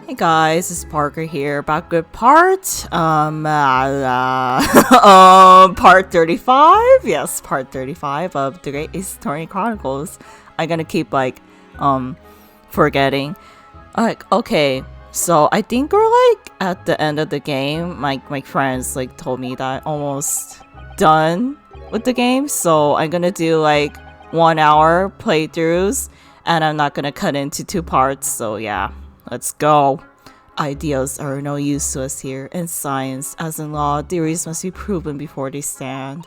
Hey guys, it's Parker here, back with part, part 35? Yes, part 35 of The Great Historian Chronicles. I'm gonna keep, forgetting. Okay, so I think we're, at the end of the game. My friends, told me that I'm almost done with the game, so I'm gonna do, 1 hour playthroughs, and I'm not gonna cut into 2 parts, so yeah. Let's go. Ideas are no use to us here. In science, as in law, theories must be proven before they stand.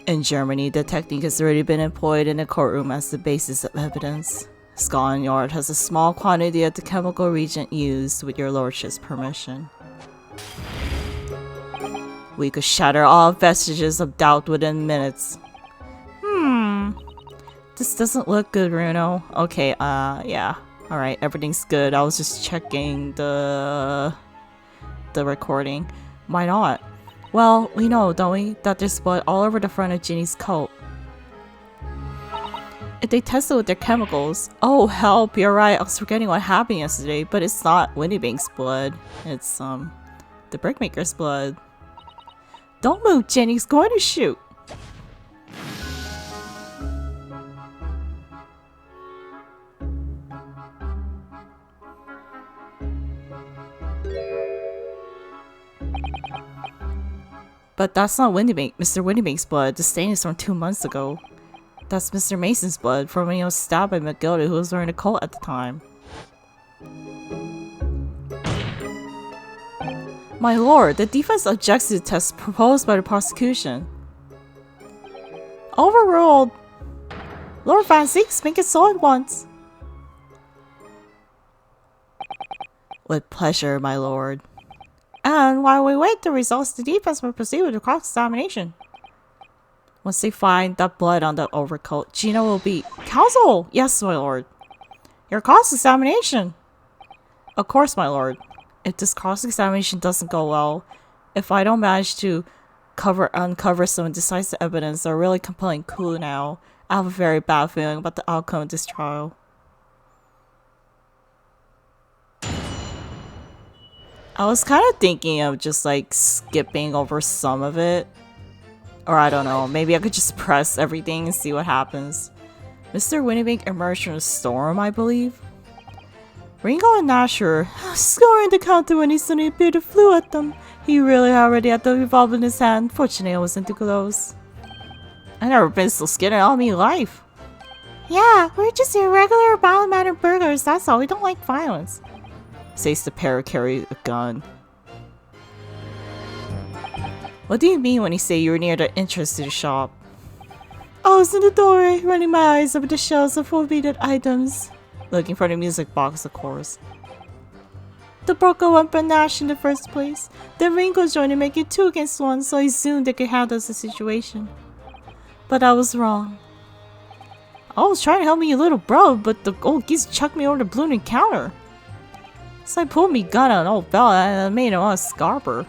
In Germany, the technique has already been employed in a courtroom as the basis of evidence. Scotland Yard has a small quantity of the chemical reagent used with your lordship's permission. We could shatter all vestiges of doubt within minutes. This doesn't look good, Bruno. Okay, yeah. Alright, everything's good. I was just checking the recording. Why not? Well, we know, don't we, that there's blood all over the front of Ginny's coat. If they tested with their chemicals... Oh, help, you're right. I was forgetting what happened yesterday, but it's not Windybank's blood. It's, the brickmaker's blood. Don't move, Ginny's going to shoot. But that's not Mr. Windybank's blood. The stain is from 2 months ago. That's Mr. Mason's blood from when he was stabbed by McGilda, who was wearing a coat at the time. My lord, the defense objects to the test proposed by the prosecution. Overruled! Lord Van Zeeks, make it so at once. With pleasure, my lord. And while we wait the results, the defense will proceed with the cross-examination. Once they find that blood on the overcoat, Gina will be... Counsel! Yes, my lord. Your cross-examination! Of course, my lord. If this cross-examination doesn't go well, if I don't manage to uncover some decisive evidence or really compelling clue now, I have a very bad feeling about the outcome of this trial. I was kind of thinking of just skipping over some of it. Or I don't know, maybe I could just press everything and see what happens. Mr. Windybank emerged from the storm, I believe. Ringo and Nasher scoring the counter when he suddenly appeared and flew at them. He really already had the revolver in his hand. Fortunately, I wasn't too close. I've never been so scared in all my life. Yeah, we're just irregular mild-mannered burglars, that's all. We don't like violence. Says the pair who carry a gun. What do you mean when you say you were near the entrance to the shop? I was in the doorway, running my eyes over the shelves of forbidden items. Looking for the music box, of course. The broker went for Nash in the first place. Then Ringo joined in making 2 against 1, so I assumed they could handle the situation. But I was wrong. I was trying to help me, you little bro, but the old geese chucked me over the balloon counter. So I pulled me gun on an old fella and I made him on a scarper.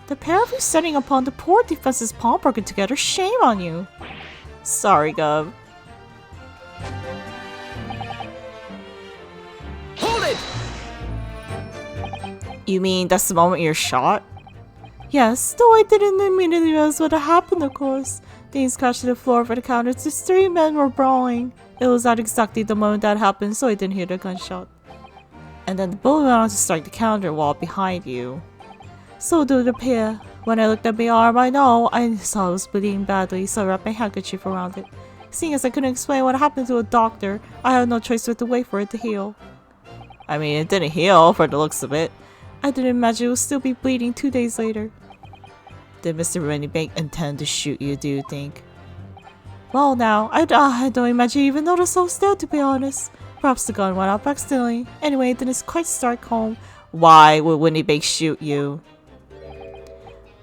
The pair of you setting upon the poor defense's pawnbroken together, shame on you. Sorry, Gov. Hold it! You mean that's the moment you're shot? Yes, though I didn't immediately realize what had happened, of course. Things crashed to the floor of the counter. The 3 men were brawling. It was at exactly the moment that happened, so I didn't hear the gunshot. And then the bullet went on to strike the counter wall behind you. So did the pair. When I looked at my arm, I saw it was bleeding badly, so I wrapped my handkerchief around it. Seeing as I couldn't explain what happened to a doctor, I had no choice but to wait for it to heal. I mean, it didn't heal for the looks of it. I didn't imagine it would still be bleeding 2 days later. Did Mr. Windybank intend to shoot you, do you think? Well now, I don't imagine he even noticed I was there, to be honest. Perhaps the gun went off accidentally. Anyway, it didn't quite strike home. Why would Windybank shoot you?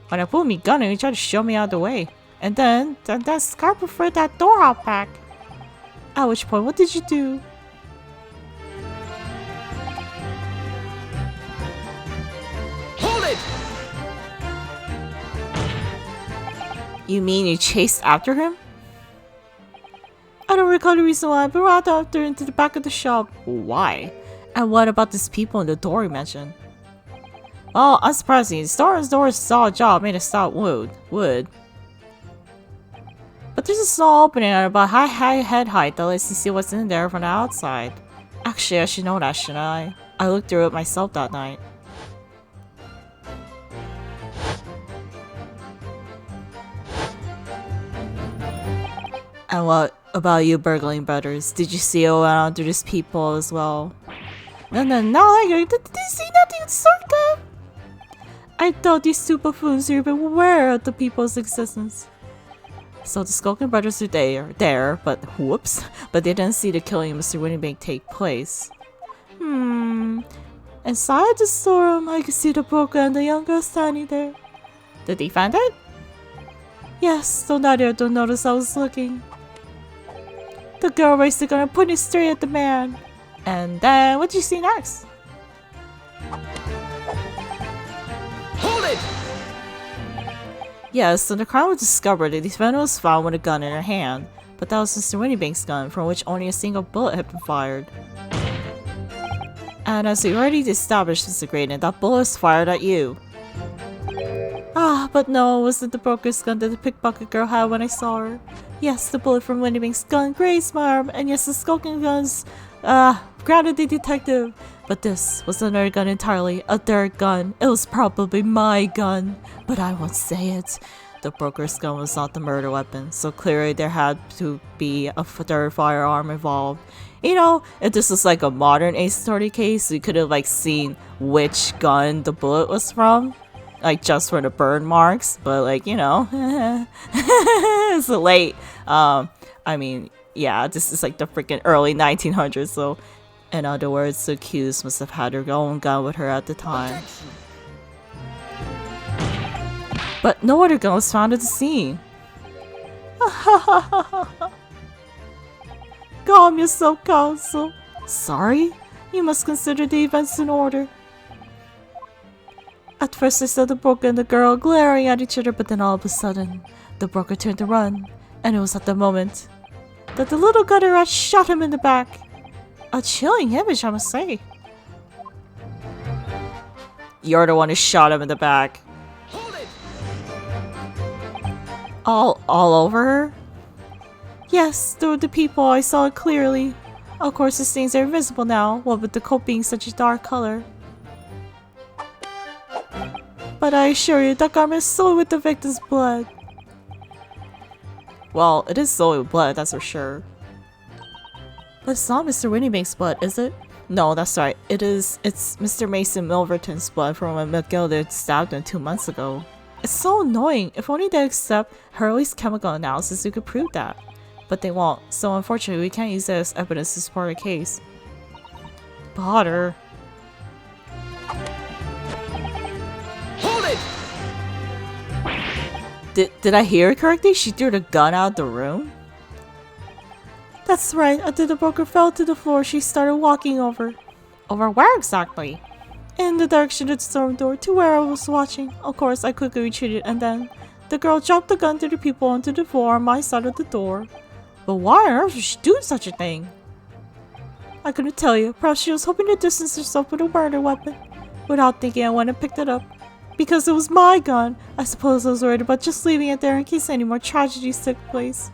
When I pulled me gun and he tried to shove me out of the way. And then that scar preferred that door out back. At which point, what did you do? Hold it! You mean you chased after him? I don't recall the reason why, but rather after into the back of the shop. Why? And what about these people in the door you mentioned? Well, unsurprisingly, the doors saw a job made of stout wood. But there's a small opening at about high head height that lets you see what's in there from the outside. Actually, I should know that, shouldn't I? I looked through it myself that night. And what about you, burgling brothers? Did you see what went on through these people as well? No, like you. Did you see nothing, Sorka? I thought these two buffoons were even aware of the people's existence. So the Skulking brothers are there, but whoops, but they didn't see the killing of Mr. Winniebank take place. Inside the storeroom, I could see the broker and the young girl standing there. Did they find it? Yes, though neither don't notice I was looking. The girl raised the gun and pointed straight at the man. And then, what'd you see next? Hold it! Yes, so the crime was discovered and the defendant was found with a gun in her hand, but that was Mr. Winniebank's gun, from which only a single bullet had been fired. And as we already established, Mr. Graydon, that bullet was fired at you. Ah, but no, it wasn't the broker's gun that the pickpocket girl had when I saw her. Yes, the bullet from Winniebank's gun grazed my arm, and yes, the Skulking gun's, grounded the detective. But this was another gun entirely, a third gun. It was probably my gun, but I won't say it. The broker's gun was not the murder weapon, so clearly there had to be a third firearm involved. You know, if this was like a modern Ace Attorney case, we could have like seen which gun the bullet was from. Like just for the burn marks, but like, you know, it's late. I mean, yeah, this is like the freaking early 1900s, so in other words, the accused must have had her own gun with her at the time. But no other gun was found at the scene. Calm yourself, counsel. Sorry? You must consider the events in order. At first I saw the broker and the girl glaring at each other, but then all of a sudden, the broker turned to run, and it was at the moment that the little gutter rat shot him in the back. A chilling image, I must say. You're the one who shot him in the back. Hold it! All over her? Yes, through the people I saw it clearly. Of course, the stains are invisible now, what with the coat being such a dark color. But I assure you, that garment is soiled with the victim's blood. Well, it is soiled with blood, that's for sure. But it's not Mr. Winniebank's blood, is it? No, that's right. It's Mr. Mason Milverton's blood from when McGilda stabbed him 2 months ago. It's so annoying. If only they accept Hurley's chemical analysis, we could prove that. But they won't, so unfortunately we can't use that as evidence to support our case. Bother. Hold it! Did I hear it correctly? She threw the gun out the room? That's right. After the broker fell to the floor, she started walking over. Over where exactly? In the direction of the storm door, to where I was watching. Of course, I quickly retreated, and then the girl dropped the gun to the people onto the floor on my side of the door. But why on earth would she do such a thing? I couldn't tell you. Perhaps she was hoping to distance herself with a murder weapon. Without thinking, I went and picked it up. Because it was my gun. I suppose I was worried about just leaving it there in case any more tragedies took place.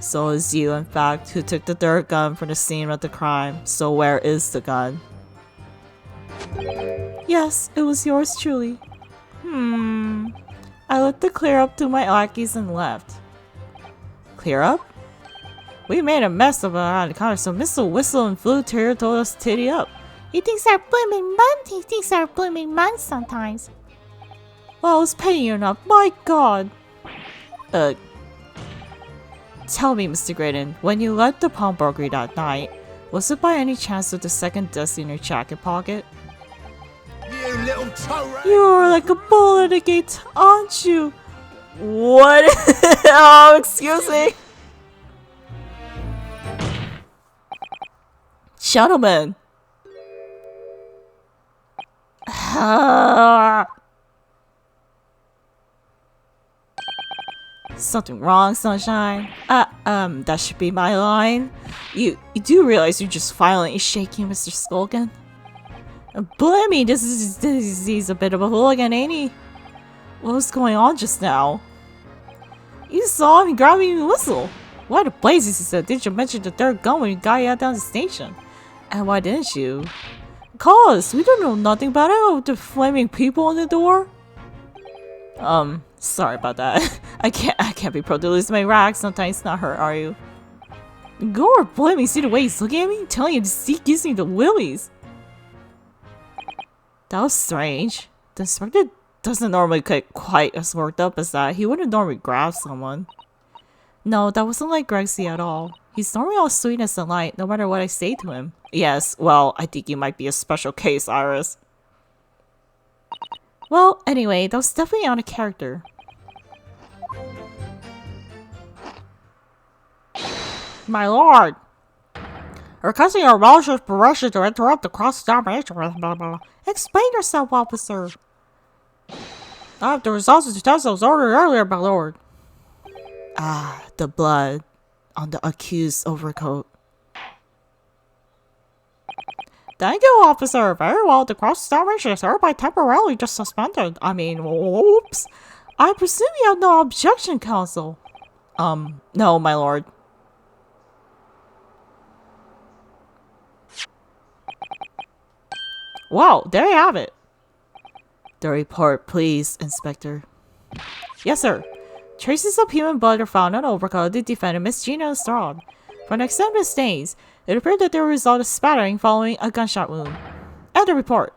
So it was you, in fact, who took the third gun from the scene of the crime. So where is the gun? Yes, it was yours truly. I let it clear up to my lackeys and left. Clear up? We made a mess of it around the corner, so Mr. Whistle and Flute Terrier told us to titty up. He thinks our blooming man sometimes. Well, I was paying you enough. My god! Tell me, Mr. Graydon, when you left the pawnbroker that night, was it by any chance with the second disc in your jacket pocket? You little toe rat! You're like a bull at a gate, aren't you? What? Oh, excuse me. Gentlemen. Something wrong, Sunshine? That should be my line. You do realize you're just violently shaking Mr. Skulkin? Blimey, he's a bit of a hooligan, ain't he? What was going on just now? You saw him grabbing the whistle. Why the blazes, he said, didn't you mention the third gun when you got out down the station? And why didn't you? Cause we don't know nothing about it with the flaming people on the door. Sorry about that. I can't be proud to lose my rag. Sometimes it's not her, are you? Gore, blimey, see the way he's looking at me? Telling you to see gives me the willies. That was strange. The inspector doesn't normally get quite as worked up as that. He wouldn't normally grab someone. No, that wasn't like Gregsy at all. He's normally all sweetness and light, no matter what I say to him. Yes, well, I think you might be a special case, Iris. Well, anyway, that was definitely out of character. My lord! Requesting your malicious permission to interrupt the cross-examination. Explain yourself, officer. I have the results of the test that was ordered earlier, my lord. Ah, the blood on the accused's overcoat. Thank you, officer. Very well. The cross-examination is hereby temporarily just suspended. I mean, whoops. I presume you have no objection, counsel. No, my lord. Wow, there you have it. The report, please, Inspector. Yes, sir. Traces of human blood are found on the overcoat of the defendant, Miss Gina Estrade. From the extent of stains, it appeared that they were a result of spattering following a gunshot wound. And the report.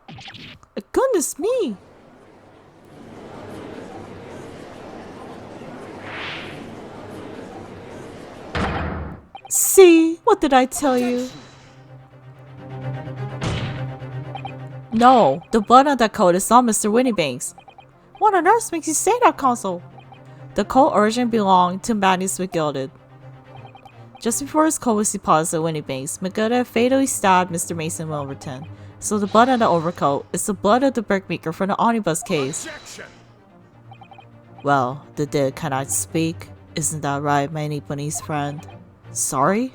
Goodness me! See? What did I tell you? No, the blood on that coat is not Mr. Winniebanks. What on earth makes you say that, Consul? The coat originally belonged to Magnus McGilded. Just before his coat was deposited at Winniebanks, McGilded fatally stabbed Mr. Mason Wilverton. So the blood on the overcoat is the blood of the brickmaker from the omnibus case. Objection. Well, the dead cannot speak. Isn't that right, my Nipponiese friend? Sorry?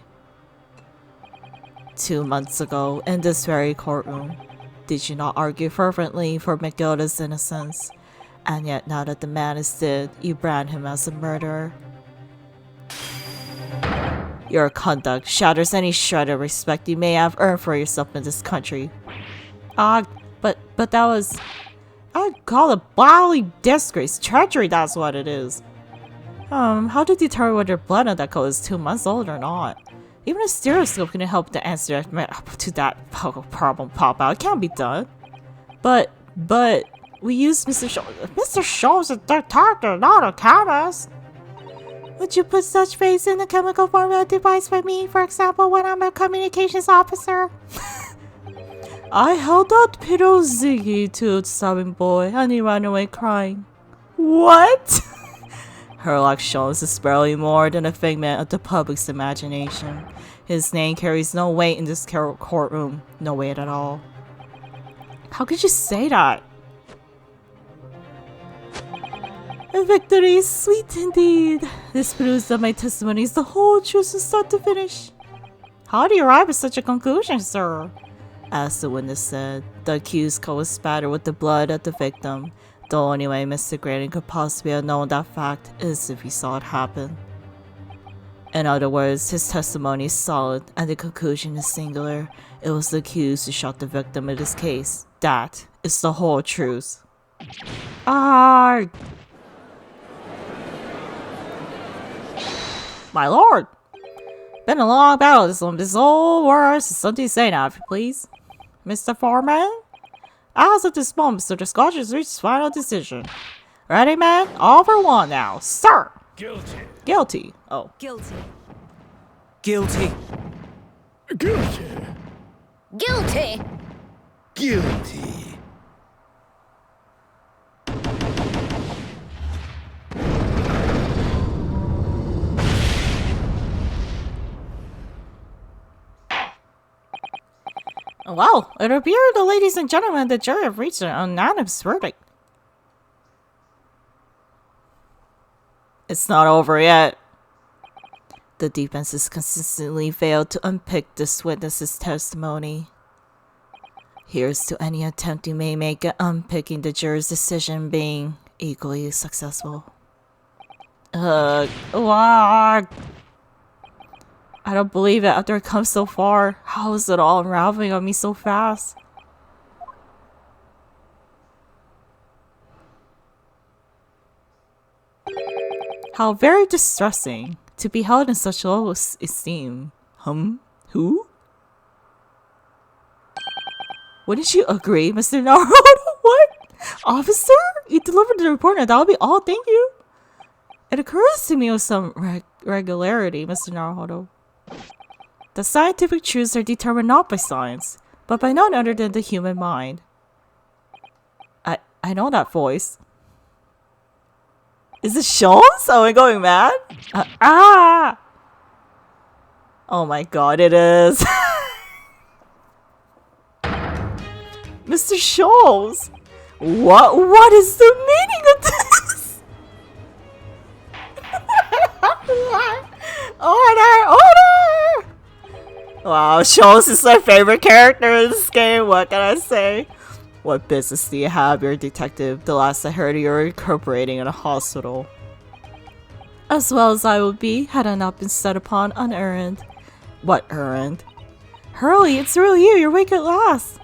2 months ago, in this very courtroom, did you not argue fervently for McGilded's innocence? And yet now that the man is dead, you brand him as a murderer. Your conduct shatters any shred of respect you may have earned for yourself in this country. But that was... I'd call it bodily disgrace. Treachery, that's what it is. How to determine whether blood on that coat is 2 months old or not? Even a stereoscope can help the answer to that problem pop out. It can't be done. But we use Mr. Shaw. Mr. Shaw's a detective, not a chemist. Would you put such faith in the chemical formula device for me, for example, when I'm a communications officer? I held out Peter Ziggy to the sobbing boy, and he ran away crying. What? Herlock Sholmes is barely more than a figment of the public's imagination. His name carries no weight in this courtroom. No weight at all. How could you say that? A victory is sweet indeed. This proves that my testimony is the whole truth from start to finish. How do you arrive at such a conclusion, sir? As the witness said, the accused coat was spattered with the blood of the victim. The only way Mr. Graydon could possibly have known that fact is if he saw it happen. In other words, his testimony is solid and the conclusion is singular. It was the accused who shot the victim in this case. That is the whole truth. My lord! Been a long battle. This whole word is something to say now, if you please. Mr. Foreman? As of this moment, Mr. Discotch has reached his final decision. Ready, man? All for one now. Sir! Guilty. Guilty. Oh. Guilty. Guilty. Guilty. Guilty. Guilty. Well, it appears, the ladies and gentlemen, the jury have reached an unanimous verdict. It's not over yet. The defense has consistently failed to unpick this witness's testimony. Here's to any attempt you may make at unpicking the juror's decision being equally successful. Wow. I don't believe it after it comes so far. How is it all unraveling on me so fast? How very distressing to be held in such low esteem. Who? Wouldn't you agree, Mr. Naruto? What? Officer? You delivered the report and that'll be all, thank you. It occurs to me with some regularity, Mr. Naruto. The scientific truths are determined not by science, but by none other than the human mind. I know that voice. Is it Shones? Am I going mad? Oh my god, it is. Mr. Shones! What is the meaning of this? Order! Wow, Shones is my favorite character in this game, what can I say? What business do you have, you're a detective? The last I heard you're recuperating in a hospital. As well as I would be, had I not been set upon on errand. What errand? Hurley, it's really you, you're awake at last!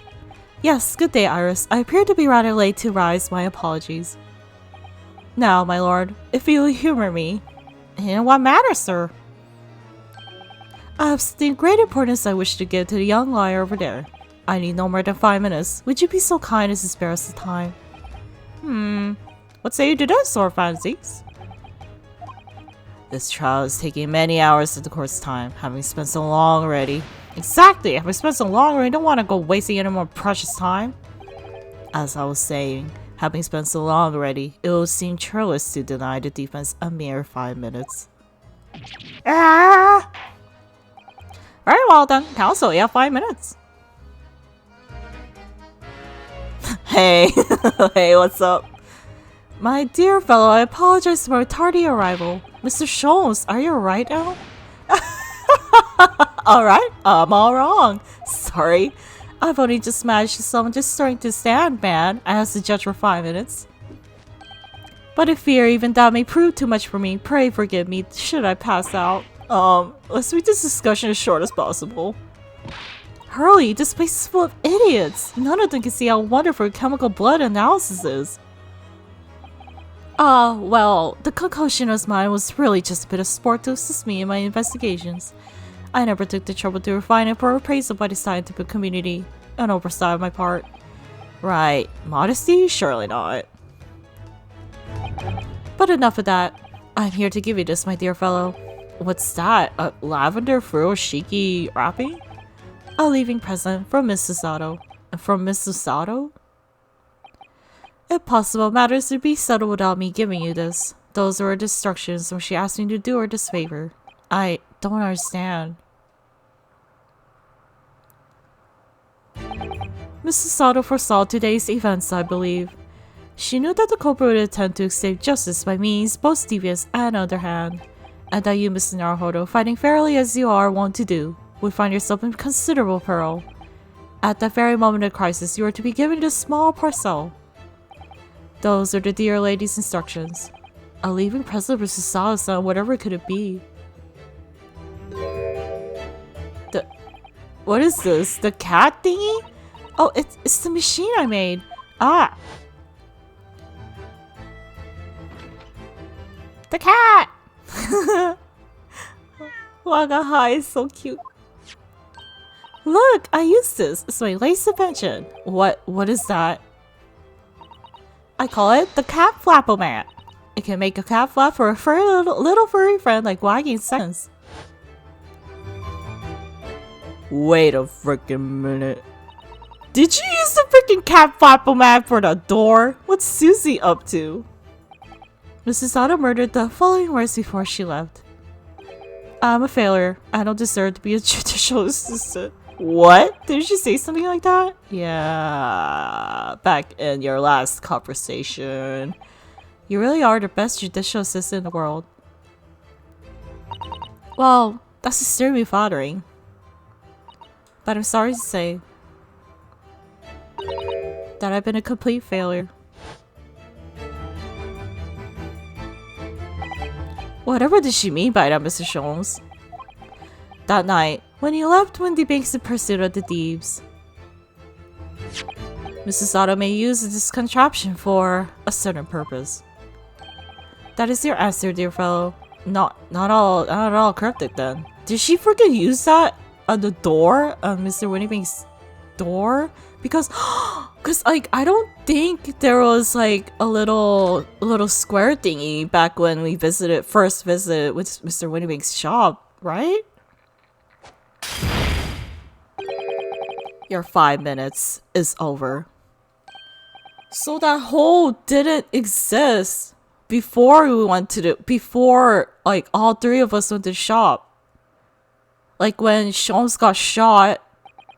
Yes, good day, Iris. I appear to be rather late to rise, my apologies. Now, my lord, if you will humor me. In what matter, sir? I have something of great importance I wish to give to the young liar over there. I need no more than 5 minutes. Would you be so kind as to spare us the time? What say you to this, Sword Fancies? This trial is taking many hours of the court's time, having spent so long already. Exactly! Having spent so long already, I don't want to go wasting any more precious time. As I was saying, having spent so long already, it will seem churlish to deny the defense a mere 5 minutes. Very well then, counsel, you have 5 minutes. Hey, hey, what's up? My dear fellow, I apologize for my tardy arrival. Mr. Shones, are you alright now? Alright, I'm all wrong. Sorry. I've only just managed to summon just starting to stand, man. I have to judge for 5 minutes. But I fear even that may prove too much for me. Pray forgive me, should I pass out. Let's make this discussion as short as possible. Hurley, this place is full of idiots. None of them can see how wonderful chemical blood analysis is. Well, the concoction of mine was really just a bit of sport to assist me in my investigations. I never took the trouble to refine it for appraisal by the scientific community. An oversight on my part. Right, modesty? Surely not. But enough of that. I'm here to give you this, my dear fellow. What's that? A lavender furoshiki wrapping? A leaving present from Mrs. Sato. From Mrs. Sato? If possible, matters would be settled without me giving you this. Those were her instructions when she asked me to do her this favor. I don't understand. Mrs. Sato foresaw today's events, I believe. She knew that the culprit would attempt to escape justice by means both devious and underhand, and that you, Mr. Naruhodo, fighting fairly as you are wont to do, would find yourself in considerable peril. At that very moment of crisis, you are to be given this small parcel. Those are the dear lady's instructions. A leaving present for Sasada-san, whatever could it be? What is this? The cat thingy? Oh, it's the machine I made. Ah! The cat! Wagahai is so cute. Look, I used this. It's my latest invention. What is that? I call it the cat flappomat. It can make a cat flap for a furry little furry friend like wagging seconds. Wait a freaking minute. Did you use the freaking cat flappomat for the door? What's Susie up to? Mrs. Sato murdered the following words before she left. I'm a failure. I don't deserve to be a judicial assistant. What? Did she say something like that? Yeah, back in your last conversation. You really are the best judicial assistant in the world. Well, that's extremely flattering. But I'm sorry to say that I've been a complete failure. Whatever did she mean by that, Mr. Sholmes? That night, when he left Windy Banks in pursuit of the thieves, Mrs. Otto may use this contraption for a certain purpose. That is your answer, dear fellow. Not at all cryptic then. Did she freaking use that on the door? On Mr. Winniebank's door? Because like I don't think there was like a little square thingy back when we first visited with Mr. Winniebank's shop, right? Your 5 minutes is over. So that hole didn't exist before like all three of us went to the shop. Like when Sholmes got shot,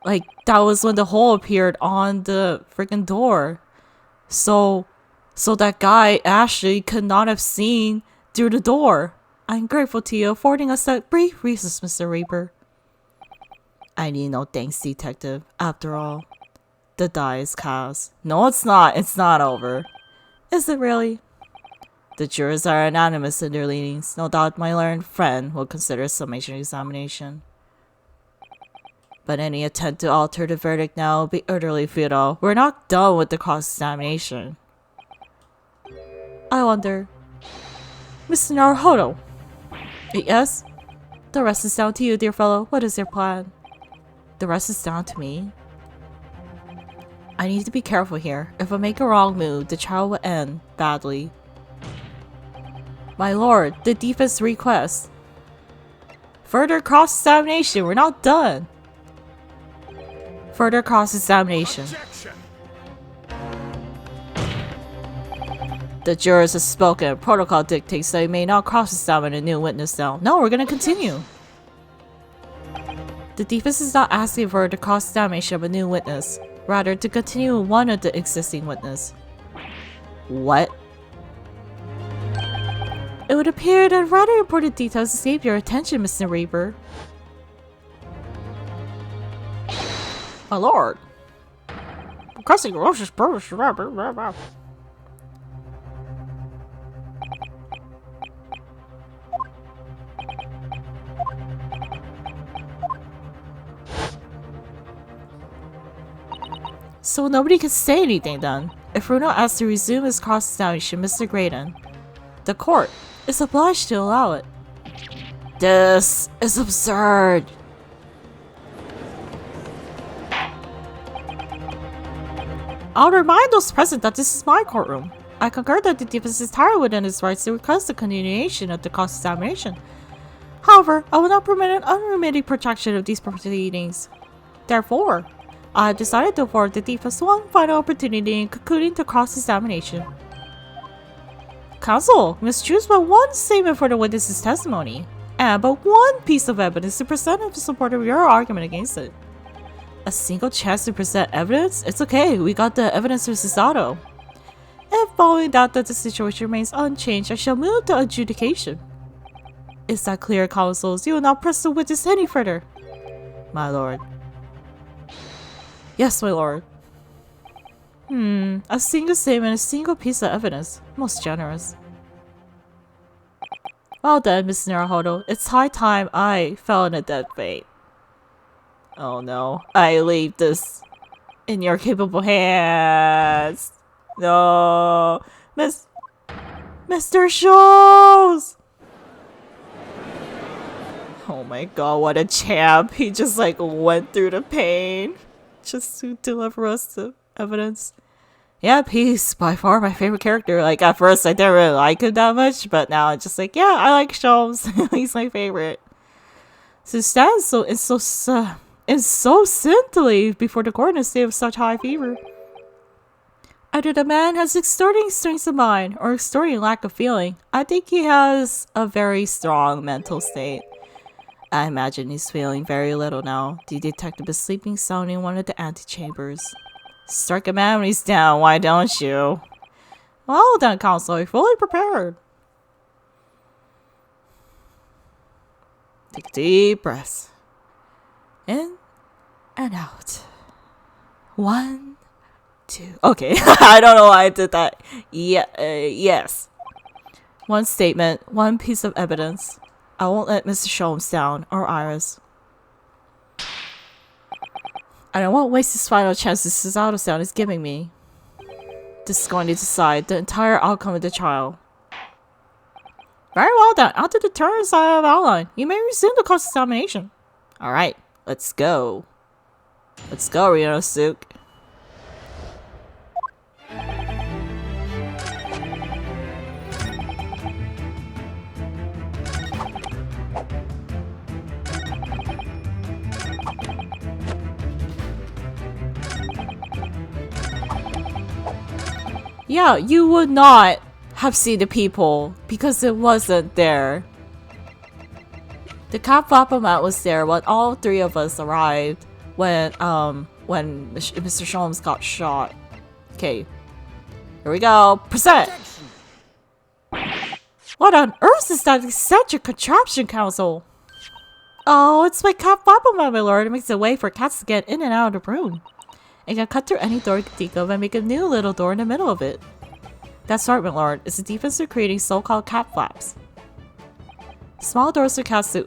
like that was when the hole appeared on the freaking door. So that guy Ashley could not have seen through the door. I'm grateful to you affording us that brief recess, Mr. Reaper. I need no thanks, detective. After all, the die is cast. No, it's not. It's not over. Is it really? The jurors are unanimous in their leanings. No doubt my learned friend will consider a summation examination. But any attempt to alter the verdict now will be utterly futile. We're not done with the cross-examination. I wonder... Mr. Naruhodo? Yes? The rest is down to you, dear fellow. What is your plan? The rest is down to me. I need to be careful here. If I make a wrong move, the trial will end badly. My lord, the defense request. Further cross-examination. We're not done. Further cross-examination. The jurors have spoken. Protocol dictates that we may not cross-examine a new witness now. No, we're gonna continue. The defense is not asking for the cross-examination of a new witness. Rather, to continue one of the existing witnesses. What? It would appear that rather important details escape your attention, Mr. Reaper. My lord. Requesting Roche's purpose. So nobody can say anything then. If Bruno asks to resume his cross-examination, Mr. Graydon, the court is obliged to allow it. This is absurd. I'll remind those present that this is my courtroom. I concur that the defense is entirely within its rights to request the continuation of the cross-examination. However, I will not permit an unremitting protraction of these proceedings. Therefore, I have decided to afford the defense one final opportunity in concluding the cross-examination. Counsel must choose but one statement for the witness's testimony, and but one piece of evidence to present in support of your argument against it. A single chance to present evidence? It's okay, we got the evidence versus Otto. If following that the situation remains unchanged, I shall move to adjudication. Is that clear, counsels? You will not press the witness any further. My lord. Yes, my lord. A single statement, a single piece of evidence. Most generous. Well then, Miss Naruhodo, it's high time I fell in a dead fate. Oh no, I leave this in your capable hands. No, Mr. Schultz! Oh my god, what a champ. He just like went through the pain just to deliver us the evidence. Yeah, he's by far my favorite character. Like at first I didn't really like him that much, but now I'm just like, yeah, I like Schultz. He's my favorite. So stands so scintillate before the court in a state of such high fever. Either the man has extorting strength of mind or extorting lack of feeling. I think he has a very strong mental state. I imagine he's feeling very little now. The detective is sleeping sound in one of the antechambers. Strike a man when he's down, why don't you? Well done, counselor, fully prepared. Take a deep breath. In and out. 1, 2. Okay, I don't know why I did that. Yes. One statement, one piece of evidence. I won't let Mr. Sholmes down, or Iris. And I won't waste this final chance this ultrasound is giving me. This is going to decide the entire outcome of the trial. Very well then, after the terms I have outlined, you may resume the cross-examination. Alright, let's go. Let's go, Ryunosuke. Yeah, you would not have seen the people because it wasn't there. The Kapwappamat was there when all 3 of us arrived when Mr. Sholmes got shot. Okay. Here we go. Present! What on earth is that eccentric contraption, Council? Oh, it's my Kapwappamat, my lord. It makes a way for cats to get in and out of the room. It can cut through any door you can think of and make a new little door in the middle of it. That's right, my lord. It's a defense for creating so-called cat flaps. Small doors for cats to...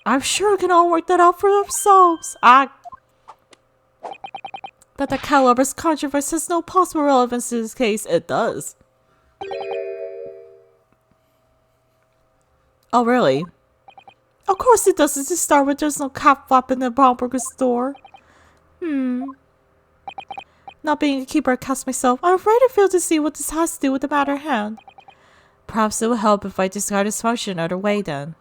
I'm sure we can all work that out for ourselves. But the cat lover's controversy has no possible relevance to this case. It does. Oh, really? Of course it doesn't. To start with, there's no cat flap in the Baumburger store. Not being a keeper of cats myself, I'm afraid I fail to see what this has to do with the matter at hand. Perhaps it will help if I discard its function another way then.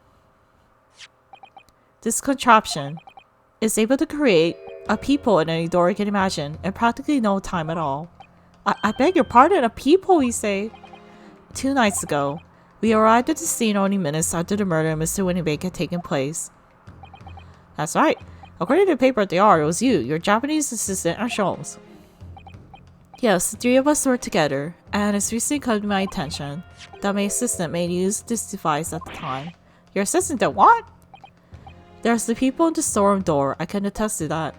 This contraption is able to create a peephole in any door you can imagine in practically no time at all. I beg your pardon, a peephole, you say? 2 nights ago, we arrived at the scene only minutes after the murder of Mr. Winnebake had taken place. That's right. According to the paper at the yard, it was you, your Japanese assistant, and Sholmes. Yes, the 3 of us were together, and it's recently come to my attention that my assistant made use of this device at the time. Your assistant did what? There's the people in the storeroom door, I can attest to that.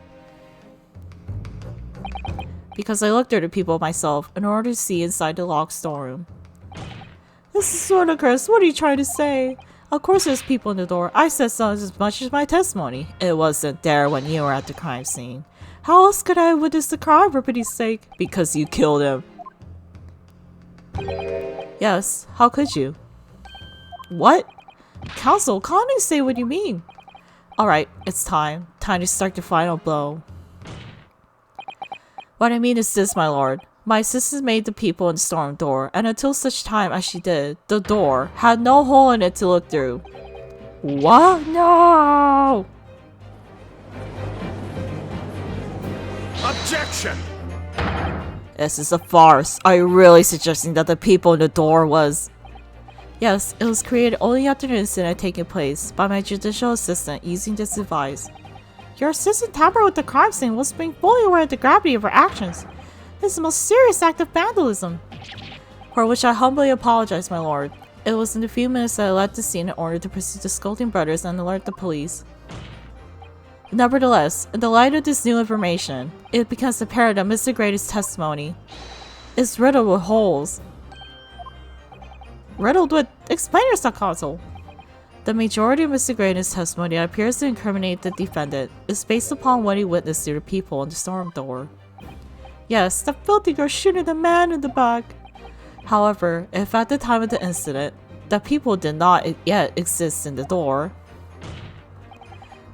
Because I looked at the people myself in order to see inside the locked storeroom. This is sort of cursed, what are you trying to say? Of course there's people in the door, I said so as much as my testimony. It wasn't there when you were at the crime scene. How else could I have witnessed the crime, for pity's sake? Because you killed him. Yes, how could you? What? Counsel, calmly say what you mean. Alright, it's time. Time to start the final blow. What I mean is this, my lord. My assistant made the people in the storm door, and until such time as she did, the door had no hole in it to look through. What? No! Objection! This is a farce. Are you really suggesting that the people in the door was... Yes, it was created only after the incident had taken place by my judicial assistant using this device. Your assistant tampered with the crime scene whilst being fully aware of the gravity of her actions. This is the most serious act of vandalism. For which I humbly apologize, my lord. It was in the few minutes that I left the scene in order to pursue the scolding brothers and alert the police. Nevertheless, in the light of this new information, it becomes apparent that Mr. Grady's testimony is riddled with holes. Riddled with... Explain yourself, Counsel. The majority of Mr. Grady's testimony that appears to incriminate the defendant is based upon what he witnessed to the people in the storm door. Yes, the filthy girl shooting the man in the back. However, if at the time of the incident, the people did not yet exist in the door,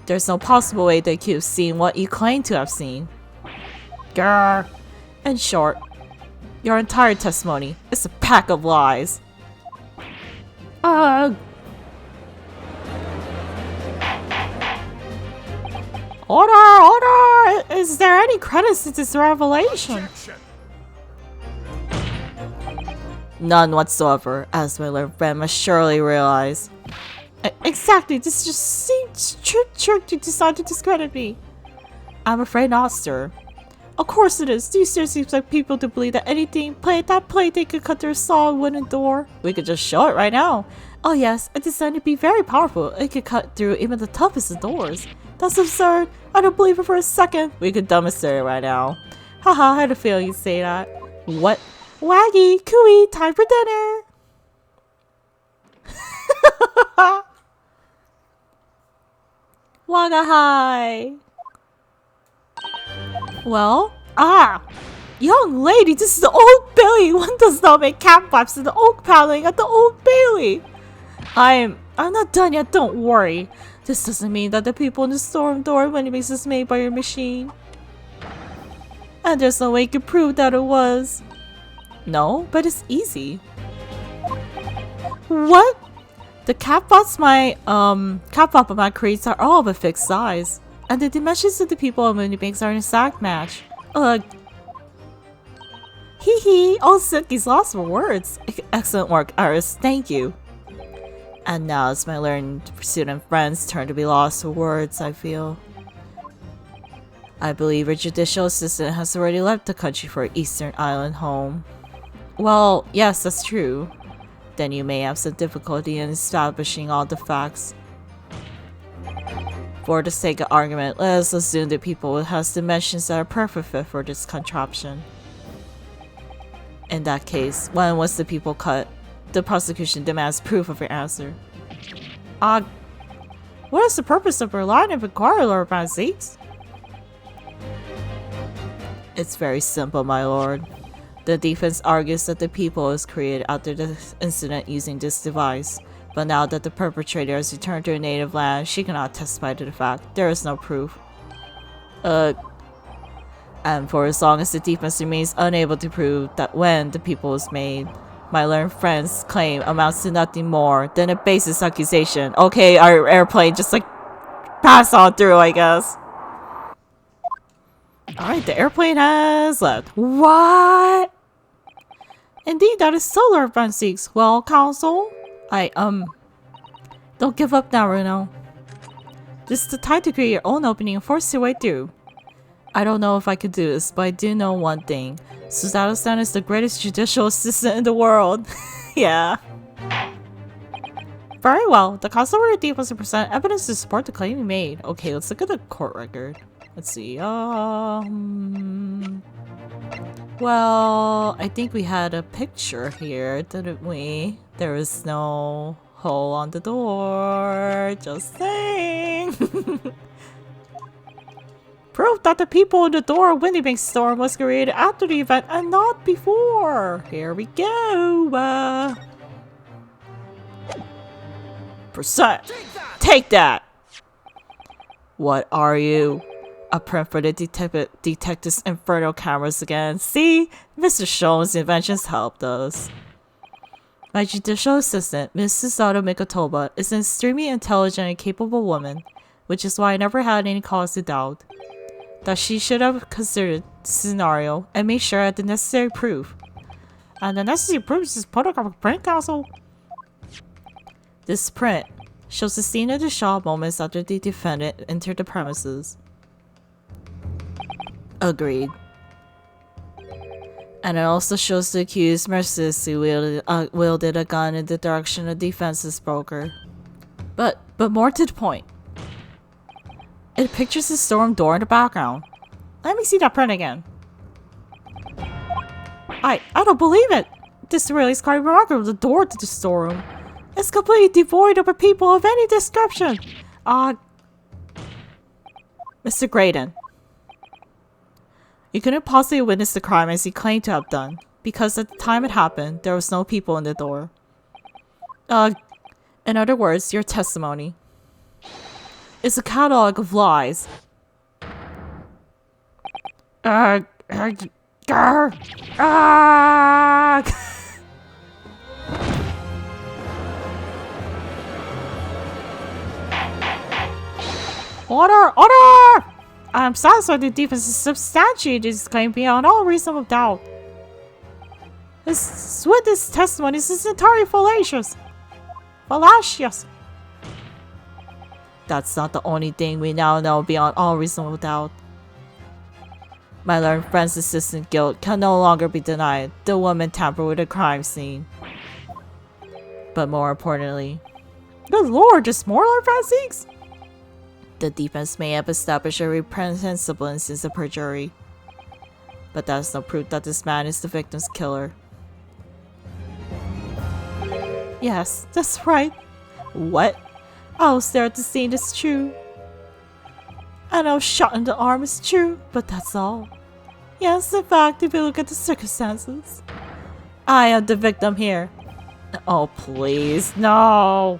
there's no possible way they could have seen what you claim to have seen. Grr. In short, your entire testimony is a pack of lies. Ugh. Order! Order! Is there any credence to this revelation? Objection! None whatsoever, as my little friend must surely realize. Exactly, this just seems trick to decide to discredit me. I'm afraid not, sir. Of course it is. Do you seriously expect people to believe that they could cut through a solid wooden door? We could just show it right now. Oh yes, it's designed to be very powerful. It could cut through even the toughest of doors. That's absurd. I don't believe it for a second. We could demonstrate it right now. Haha, I had a feeling you'd say that. What? Waggy, cooey, time for dinner. Waga hi. Well, young lady, this is the Old Bailey. One does not make cat flaps in the oak paneling at the Old Bailey. I'm not done yet, don't worry. This doesn't mean that the people in the storm door when it makes is made by your machine. And there's no way you can prove that it was. No, but it's easy. What? The cat flap of my crates are all of a fixed size. And the dimensions of the people and Moonbeams are an exact match. Ugh. Hee hee, all Silky's lost for words. Excellent work, Iris, thank you. And now it's my learned student friend's turn to be lost for words, I feel. I believe your judicial assistant has already left the country for Eastern Island home. Well, yes, that's true. Then you may have some difficulty in establishing all the facts. For the sake of argument, let us assume that people has dimensions that are perfect fit for this contraption. In that case, when was the people cut? The prosecution demands proof of your answer. What is the purpose of your line of inquiry, Lord Mazix? It's very simple, my lord. The defense argues that the people was created after the incident using this device, but now that the perpetrator has returned to her native land, she cannot testify to the fact. There is no proof. And for as long as the defense remains unable to prove that when the people was made, my learned friend's claim amounts to nothing more than a baseless accusation. Okay, our airplane just like passed on through, I guess. Alright, the airplane has left. What? Indeed, that is so, Lord Francis. Well, counsel, don't give up now, Runo. This is the time to create your own opening and force your way through. I don't know if I could do this, but I do know one thing. Suzato-san is the greatest judicial assistant in the world. Yeah. Very well. The counsel ordered the was to present evidence to support the claim he made. Okay, let's look at the court record. Let's see. Well, I think we had a picture here, didn't we? There was no hole on the door. Just saying. Proof that the people in the door of Windybank Storm was created after the event and not before. Here we go. Percent. Take that. What are you? A print for the detective's inferno cameras again. See? Mr. Shone's inventions helped us. My judicial assistant, Mrs. Sato Mikotoba, is an extremely intelligent and capable woman, which is why I never had any cause to doubt that she should have considered the scenario and made sure I had the necessary proof. And the necessary proof is this photographic print, counsel. This print shows the scene of the shot moments after the defendant entered the premises. Agreed. And it also shows the accused mercilessly wielded a gun in the direction of the defense's broker. But more to the point. It pictures the storm door in the background. Let me see that print again. I don't believe it! This really is quite remarkable, the door to the storeroom. It's completely devoid of a people of any description. Mr. Graydon. You couldn't possibly witness the crime as you claimed to have done, because at the time it happened, there was no people in the door. In other words, your testimony is a catalog of lies. Order! Order! I am satisfied the defense is substantiated this claim beyond all reasonable doubt. This witness testimony is entirely fallacious. Fallacious. That's not the only thing we now know beyond all reasonable doubt. My learned friend's assistant guilt can no longer be denied. The woman tampered with a crime scene. But more importantly, good lord, just more learned friend seeks? The defense may have established a reprehensible instance of perjury. But that's no proof that this man is the victim's killer. Yes, that's right. What? I was there at the scene, it's true. And I was shot in the arm, it's true, but that's all. Yes, in fact, if you look at the circumstances. I am the victim here. Oh, please, no.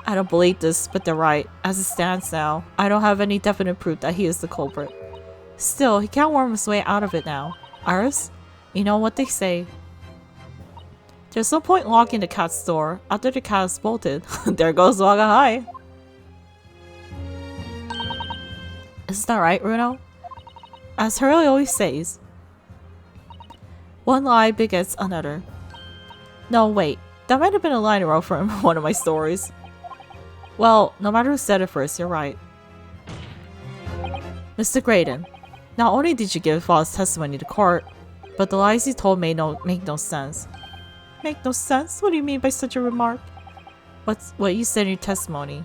I don't believe this, but they're right. As it stands now, I don't have any definite proof that he is the culprit. Still, he can't worm his way out of it now. Iris, you know what they say. There's no point locking the cat's door after the cat is bolted. There goes Waga High. Isn't that right, Runo? As Hurley always says, one lie begets another. No, wait. That might have been a line I wrote from one of my stories. Well, no matter who said it first, you're right. Mr. Graydon, not only did you give false testimony to court, but the lies you told make no sense. Make no sense? What do you mean by such a remark? What you said in your testimony?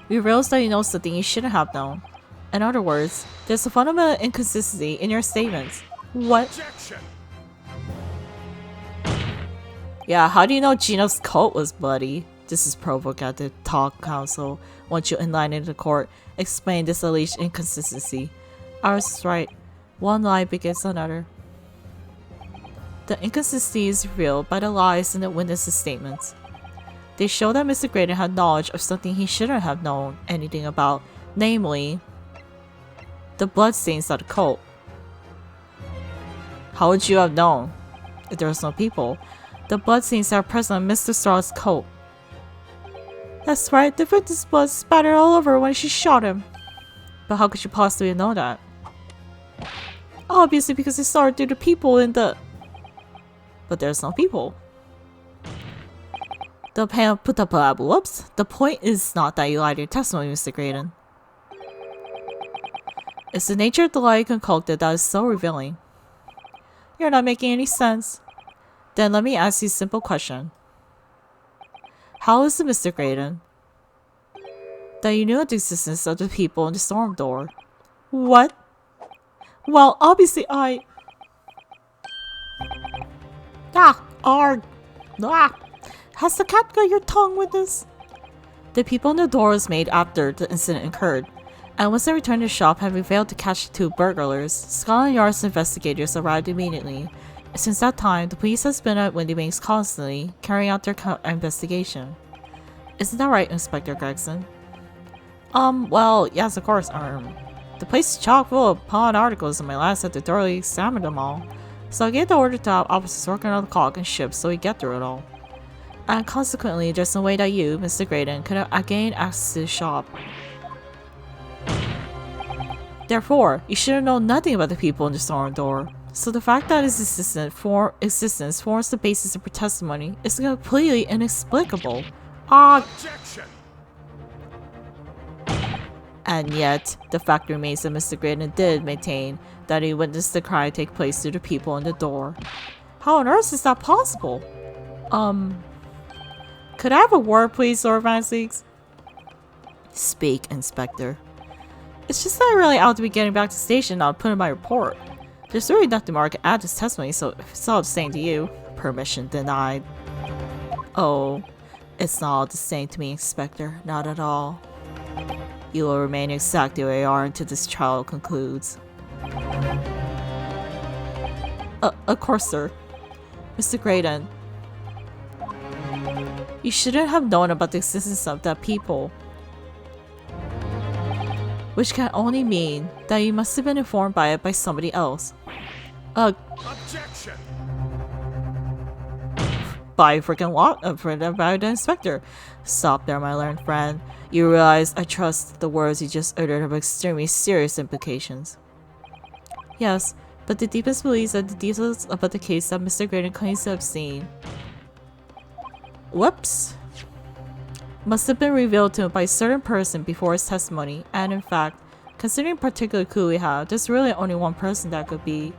You realize that you know something you shouldn't have known. In other words, there's a fundamental inconsistency in your statements. What? Objection. Yeah, how do you know Gino's coat was bloody? This is provoked at the talk council. Once you enlighten the court, explain this alleged inconsistency. Iris is right. One lie begets another. The inconsistency is revealed by the lies in the witnesses' statements. They show that Mr. Graydon had knowledge of something he shouldn't have known anything about, namely, the bloodstains on the coat. How would you have known if there was no people? The bloodstains that are present on Mr. Straw's coat. That's right, the victim's blood spattered all over when she shot him. But how could you possibly know that? Obviously because they saw it through the people in the... But there's no people. Whoops. The point is not that you lied in your testimony, Mr. Graydon. It's the nature of the lie you concocted that is so revealing. You're not making any sense. Then let me ask you a simple question. How is it, Mr. Graydon, that you knew of the existence of the people in the storm door? What? Well, obviously Has the cat got your tongue with this? The people in the door was made after the incident occurred, and once they returned to the shop having failed to catch the two burglars, Scotland Yard's investigators arrived immediately. Since that time, the police has been at Windy Banks constantly, carrying out their investigation. Isn't that right, Inspector Gregson? Well, yes, of course, the place is chock full of pawn articles and my lads had to thoroughly examine them all. So I gave the order to have officers working on the clock and ships so we get through it all. And consequently, there's no way that you, Mr. Graydon, could have gained access to the shop. Therefore, you should have known nothing about the people in the storm door. So the fact that his existence forms the basis of her testimony is completely inexplicable. Objection. And yet, the fact remains that Mr. Graydon did maintain that he witnessed the crime take place through the people in the door. How on earth is that possible? Could I have a word, please, Lord Van Seeks? Speak, Inspector. It's just that I really ought to be getting back to the station now to put in my report. There's really nothing more I can add to this testimony, so if it's all the same to you, permission denied. Oh, it's not all the same to me, Inspector. Not at all. You will remain exactly where you are until this trial concludes. Of course, sir. Mr. Graydon, you shouldn't have known about the existence of that people. Which can only mean that you must have been informed by it by somebody else. Objection. By by the inspector. Stop there, my learned friend. You realize I trust the words you just uttered have extremely serious implications. Yes, but the deepest believes that the details about the case that Mr. Graydon claims to have seen must have been revealed to him by a certain person before his testimony, and in fact, Considering particular clue we have, there's really only one person that could be.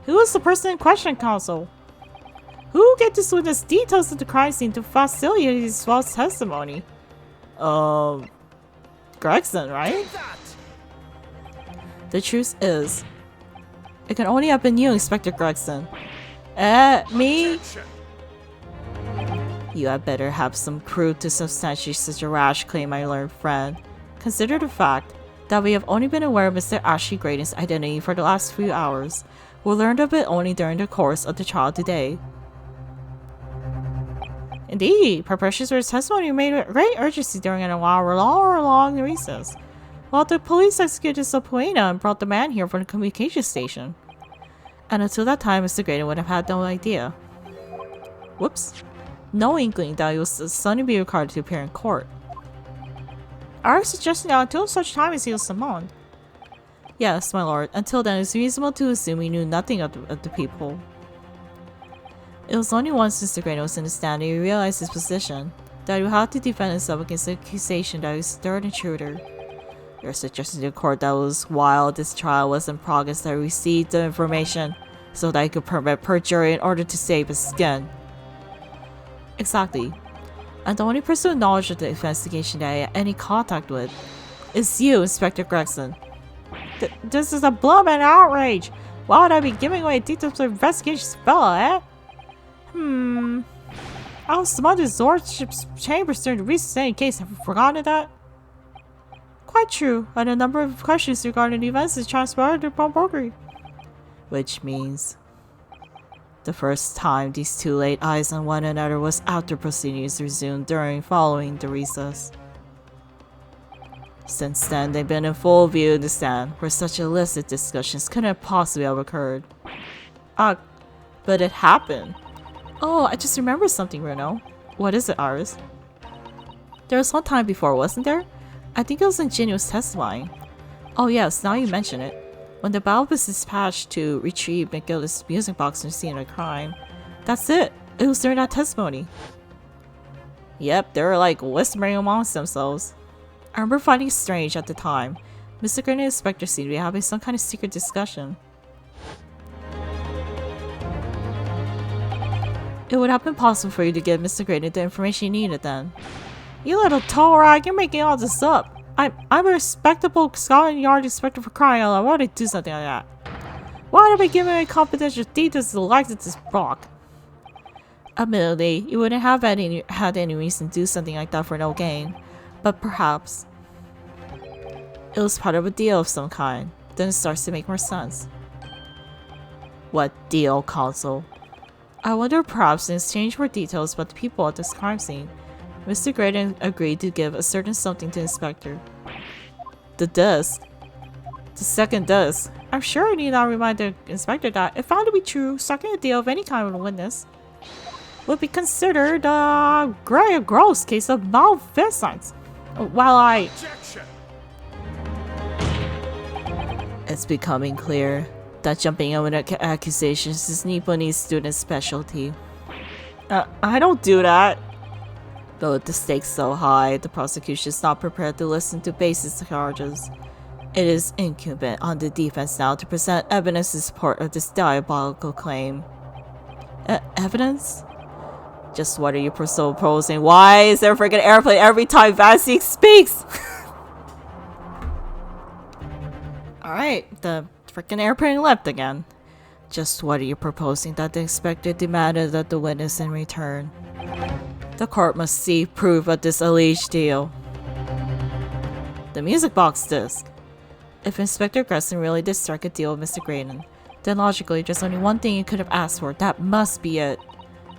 Who is the person in question, Counsel? Who get to witness details of the crime scene to facilitate his false testimony? Gregson, right? The truth is, it can only have been you, Inspector Gregson. Me? Objection. You had better have some proof to substantiate such a rash claim, my learned friend. Consider the fact that we have only been aware of Mr. Ashley Graydon's identity for the last few hours. We learned of it only during the course of the trial today. Indeed, preparations for his testimony were made with great urgency during an hour-long recess, while the police executed a subpoena and brought the man here from the communication station. And until that time, Mr. Graydon would have had no idea. Whoops. No inkling that he was suddenly be required to appear in court. Are suggesting that until such time as he was summoned? Yes, my lord. Until then, it's reasonable to assume he knew nothing of the people. It was only once Mr. Graydon was in the stand that he realized his position, that he would have to defend himself against the accusation that he was a third intruder. You're suggesting to the court that it was while this trial was in progress that he received the information so that he could permit perjury in order to save his skin. Exactly. And the only person with knowledge of the investigation that I had any contact with is you, Inspector Gregson. This is a blooming outrage! Why would I be giving away details of the investigation, fella, eh? I was summoned to Lordship's chambers during the recent case. Have you forgotten that? Quite true, and a number of questions regarding the events is transpired upon burglary. Which means the first time these two laid eyes on one another was after proceedings resumed following the recess. Since then, they've been in full view in the stand, where such illicit discussions couldn't possibly have occurred. But it happened. Oh, I just remembered something, Bruno. What is it, Iris? There was one time before, wasn't there? I think it was when Ginny was testifying. Oh yes, now you mention it. When the Bow was dispatched to retrieve McGillis' music box from the scene of the crime. That's it! It was during that testimony. Yep, they were like whispering amongst themselves. I remember finding it strange at the time. Mr. Graydon and the Inspector seemed to be having some kind of secret discussion. It would have been possible for you to give Mr. Graydon the information you needed then. You little toe rag, you're making all this up. I'm a respectable Scotland Yard inspector for crying out loud. Why would I do something like that? Why would I be giving away confidential details to the likes of this Brock? Admittedly, you wouldn't have had any reason to do something like that for no gain. But perhaps it was part of a deal of some kind. Then it starts to make more sense. What deal, Consul? I wonder if perhaps in exchange for details about the people at this crime scene, Mr. Graydon agreed to give a certain something to the Inspector. The disc. The second disc. I'm sure I need not remind the Inspector that, if found to be true, striking a deal of any kind with a witness would be considered a gross case of malfeasance. While Objection. It's becoming clear that jumping on accusations is Nipponi's student's specialty. I don't do that. But with the stakes so high, the prosecution is not prepared to listen to baseless charges. It is incumbent on the defense now to present evidence in support of this diabolical claim. Evidence? Just what are you proposing? Why is there a freaking airplane every time Vassy speaks? Alright, the freaking airplane left again. Just what are you proposing that the inspector demanded of the witness in return? The court must see proof of this alleged deal. The music box disc. If Inspector Gregson really did strike a deal with Mr. Graydon, then logically there's only one thing he could have asked for. That must be it.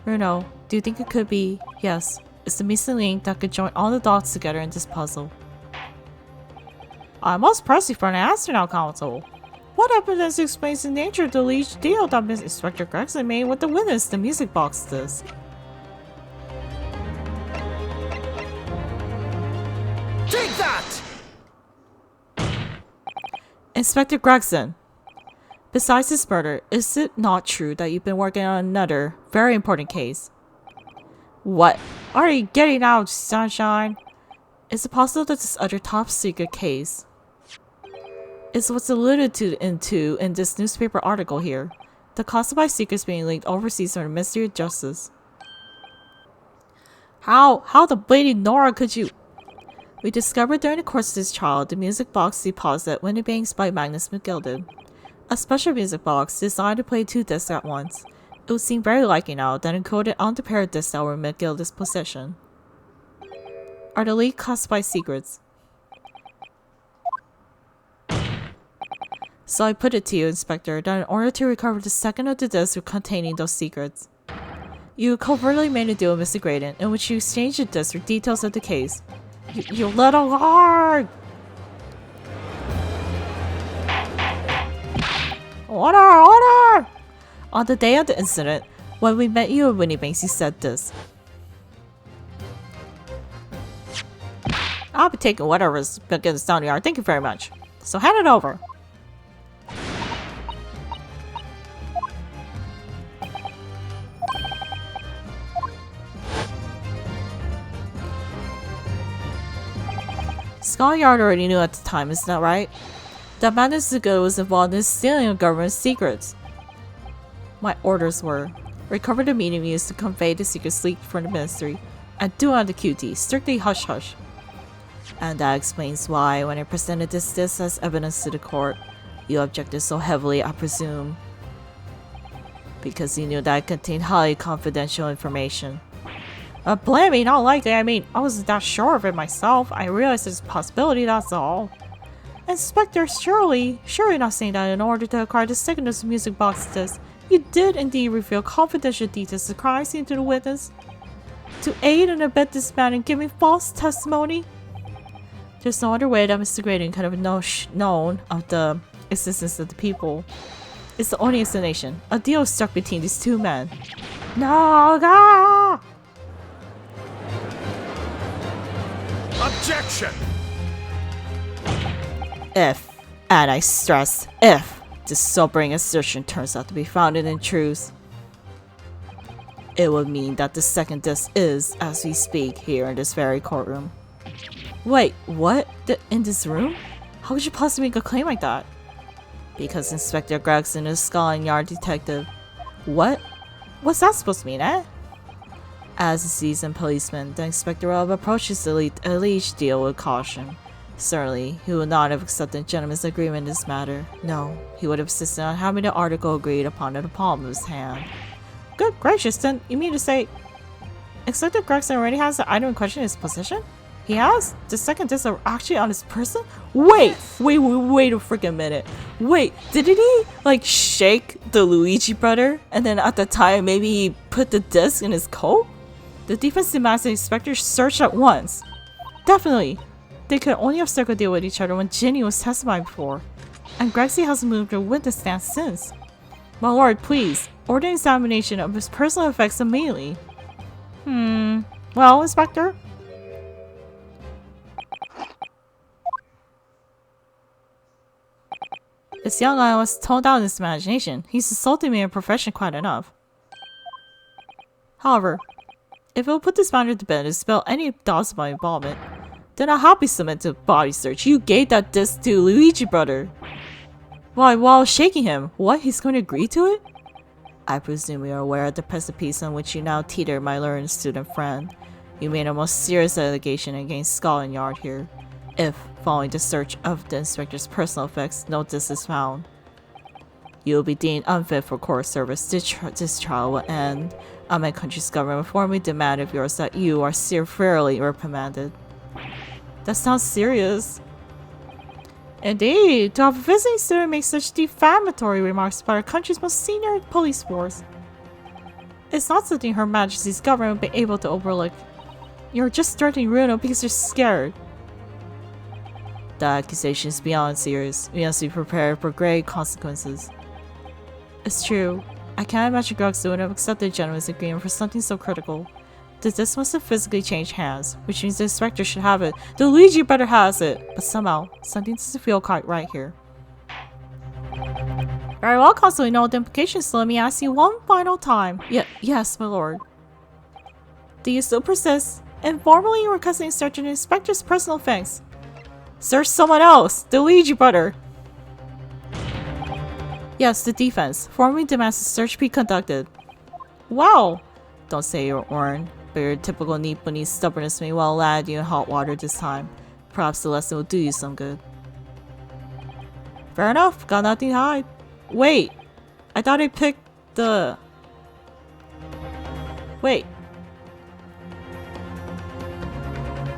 Bruno, do you think it could be? Yes, it's the missing link that could join all the dots together in this puzzle. I must press you for an answer now, Counsel. What evidence explains the nature of the alleged deal that Inspector Gregson made with the witness, the music box disc? Take that! Inspector Gregson, besides this murder, is it not true that you've been working on another very important case? What are you getting out, Sunshine? Is it possible that this other top secret case is what's alluded to in this newspaper article here? The classified secrets being leaked overseas from the Ministry of Justice. How the bleeding Nora could you? We discovered during the course of this trial the music box deposit when it bangs by Magnus McGilded. A special music box designed to play 2 discs at once. It would seem very likely now that encoded on the pair of discs that were in McGilded's possession are the leaked classified secrets. So I put it to you, Inspector, that in order to recover the second of the discs containing those secrets, you covertly made a deal with Mr. Graydon in which you exchanged the discs for details of the case. You little lord! Order! On the day of the incident, when we met you at Winnie Banks, you said this. I'll be taking whatever's begins down the yard. Thank you very much. So hand it over. Scotland Yard already knew at the time, isn't that right? That Magnus McGilded was involved in stealing of government secrets. My orders were, recover the medium used to convey the secrets leaked from the ministry, and do on the QT, strictly hush-hush. And that explains why, when I presented this as evidence to the court, you objected so heavily, I presume. Because you knew that it contained highly confidential information. Blame me, not likely. I mean, I wasn't that sure of it myself. I realized there's a possibility, that's all. Inspector, surely not saying that in order to acquire the second of the music box disc, you did indeed reveal confidential details of the crime scene to the witness? To aid and abet this man in giving false testimony? There's no other way that Mr. Graydon could have known of the existence of the people. It's the only explanation. A deal struck between these 2 men. No, God! Objection! If, and I stress, if this sobering assertion turns out to be founded in truth, it would mean that the second disc is, as we speak, here in this very courtroom. Wait, what? In this room? How could you possibly make a claim like that? Because Inspector Gregson is a Scotland Yard detective. What? What's that supposed to mean, eh? As a seasoned policeman, the Inspector will have approached his alleged deal with caution. Certainly, he would not have accepted a gentleman's agreement in this matter. No, he would have insisted on having the article agreed upon in the palm of his hand. Good gracious, then you mean to say Inspector Gregson already has the item in question in his possession? He has? The second disc are actually on his person? Wait a freaking minute. Wait, didn't he like shake the Luigi brother? And then at the time maybe he put the disc in his coat? The defense demands the inspector search at once. Definitely. They could only have struck a deal with each other when Ginny was testifying before. And Grexy hasn't moved to witness stand since. My lord, please, order an examination of his personal effects immediately. Well, Inspector? This young guy was toned down in his imagination. He's insulted me in profession quite enough. However, if it will put this matter to bed and dispel any doubts of my involvement, then I'll happily submit to a body search. You gave that disc to Luigi brother. Why, while shaking him, what, he's going to agree to it? I presume you are aware of the precipice on which you now teeter, my learned student friend. You made a most serious allegation against Scotland Yard here. If, following the search of the inspector's personal effects, no disc is found, you will be deemed unfit for court service. This trial will end. My country's government formally demand of yours that you are severely reprimanded. That sounds serious. Indeed, to have a visiting student make such defamatory remarks about our country's most senior police force. It's not something Her Majesty's government will be able to overlook. You're just threatening Runo because you're scared. The accusation is beyond serious. We must be prepared for grave consequences. It's true. I can't imagine Gregson would have accepted a gentleman's agreement for something so critical. The disc must have physically changed hands, which means the inspector should have it. The Luigi brother has it, but somehow, something doesn't feel quite right here. Very well, Constable, you know the implications, so let me ask you one final time. Yes, my lord. Do you still persist Informally requesting search an inspector's personal effects. Search someone else! The Luigi brother! Yes, the defense. Formally demands a search be conducted. Wow! Don't say you weren't, but your typical Nipponiese stubbornness may well land you in hot water this time. Perhaps the lesson will do you some good. Fair enough, got nothing to hide. Wait! I thought I picked the... Wait.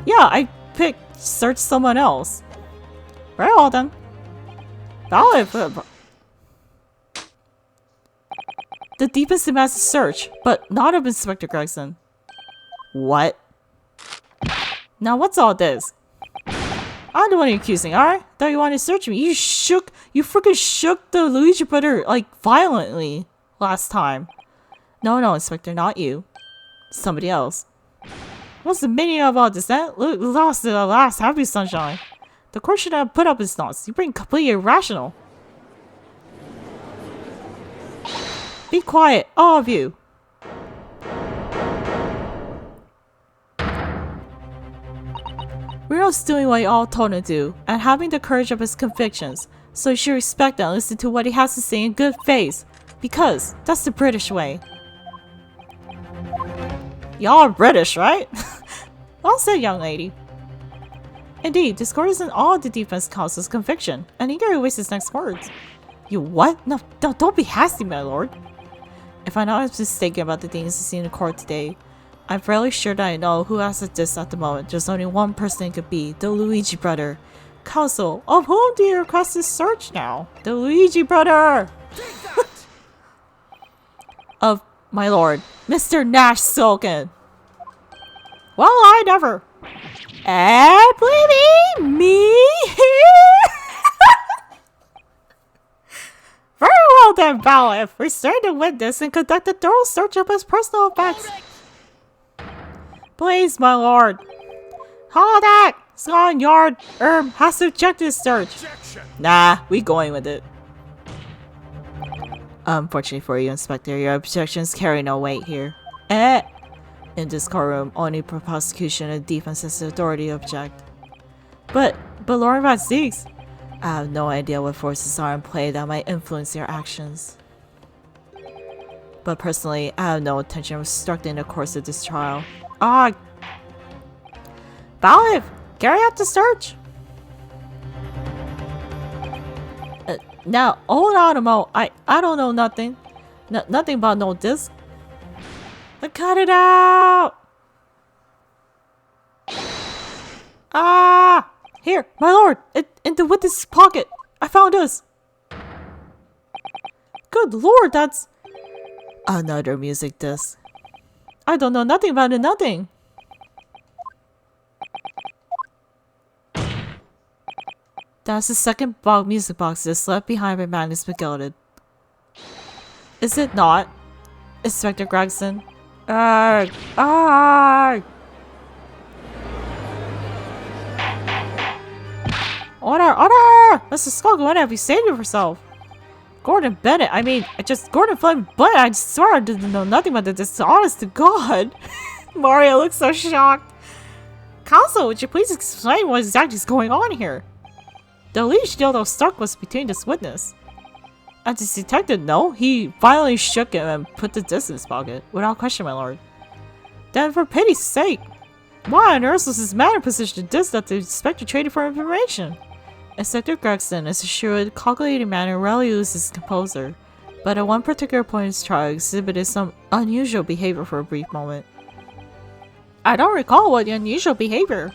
Yeah, I picked search someone else. Very well then. Valid. The deepest demands a search, but not of Inspector Gregson. What? Now what's all this? I'm the one you're accusing, alright? Thought you wanted to search me. You freaking shook the Luigi brother, like, violently last time. No, Inspector, not you. Somebody else. What's the meaning of all this? That lost the last happy sunshine. The court should have put up its nonsense. You're being completely irrational. Be quiet, all of you. Reno's doing what you all told him to do, and having the courage of his convictions, so you should respect and listen to what he has to say in good faith, because that's the British way. Y'all are British, right? Well said, young lady. Indeed, this court is in all of the defense counsel's conviction, and eagerly awaits his next words. You what? No, don't be hasty, my lord. If I'm not mistaken about the things seen in court today, I'm fairly sure that I know who has this at the moment. There's only one person it could be, the Luigi brother. Counsel, of whom do you request this search now? The Luigi brother! Of my lord, Mr. Nash Silken. Well, I never. And believe me here. Very well then, Bailiff. Restrain the witness and conduct a thorough search of his personal effects. Please, my lord. Hold that! Scotland Yard has to check this search. Objection. Nah, we going with it. Unfortunately for you, Inspector, your objections carry no weight here. In this courtroom, only prosecution and defense has the authority to object. But Lord Van Zeeks, I have no idea what forces are in play that might influence your actions. But personally, I have no intention of obstructing the course of this trial. Bailiff, carry out the search! Now, hold on a moment. I don't know nothing. Nothing about no disc. Cut it out! Here, my lord! In the witness pocket! I found this! Good lord, that's... another music disc. I don't know nothing about it, nothing! That's the second music box that's left behind by Magnus McGilded. Is it not? Inspector Gregson? Arrgh! Arrgh! Order! Mr. Skulk, what have you saved yourself? Gordon Bennett, Gordon Flynn Bennett, I swear I didn't know nothing about this, honest to God. Mario looks so shocked. Counsel, would you please explain what exactly is going on here? The leash dildo stuck was between this witness. As the detective know, he violently shook him and put the disc in his pocket, without question, my lord. Then for pity's sake, why on earth was this man in position to disc that the inspector traded for information? Inspector Gregson is a shrewd, calculating man who rarely loses his composure, but at one particular point in his trial exhibited some unusual behavior for a brief moment. I don't recall what the unusual behavior.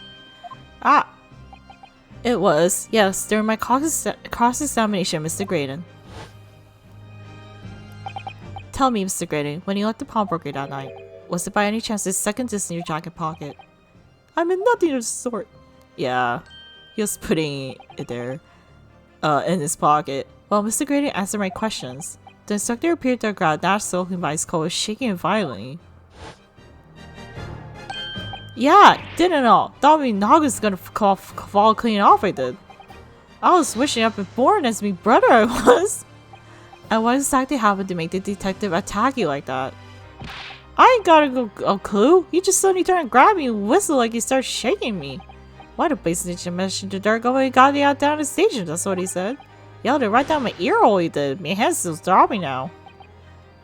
It was, yes, during my cross-examination, Mr. Graydon. Tell me, Mr. Graydon, when you left the pawnbroker that night, was it by any chance the second disc in your jacket pocket? I mean, nothing of the sort. Yeah, he was putting it there, in his pocket. Well, Mr. Graydon answered my questions. The inspector appeared to have grabbed Nash Silken by his coat, shaking him violently. Yeah, didn't know. Thought me nog was gonna fall clean off I did. I was wishing I'd been born as me brother I was. And what exactly happened to make the detective attack you like that? I ain't got a clue. You just suddenly turned and grabbed me and whistled like you started shaking me. Why the basic message in the dark when he got me out down the station? That's what he said. Yelled it right down my ear hole he did. My hand's still throbbing now.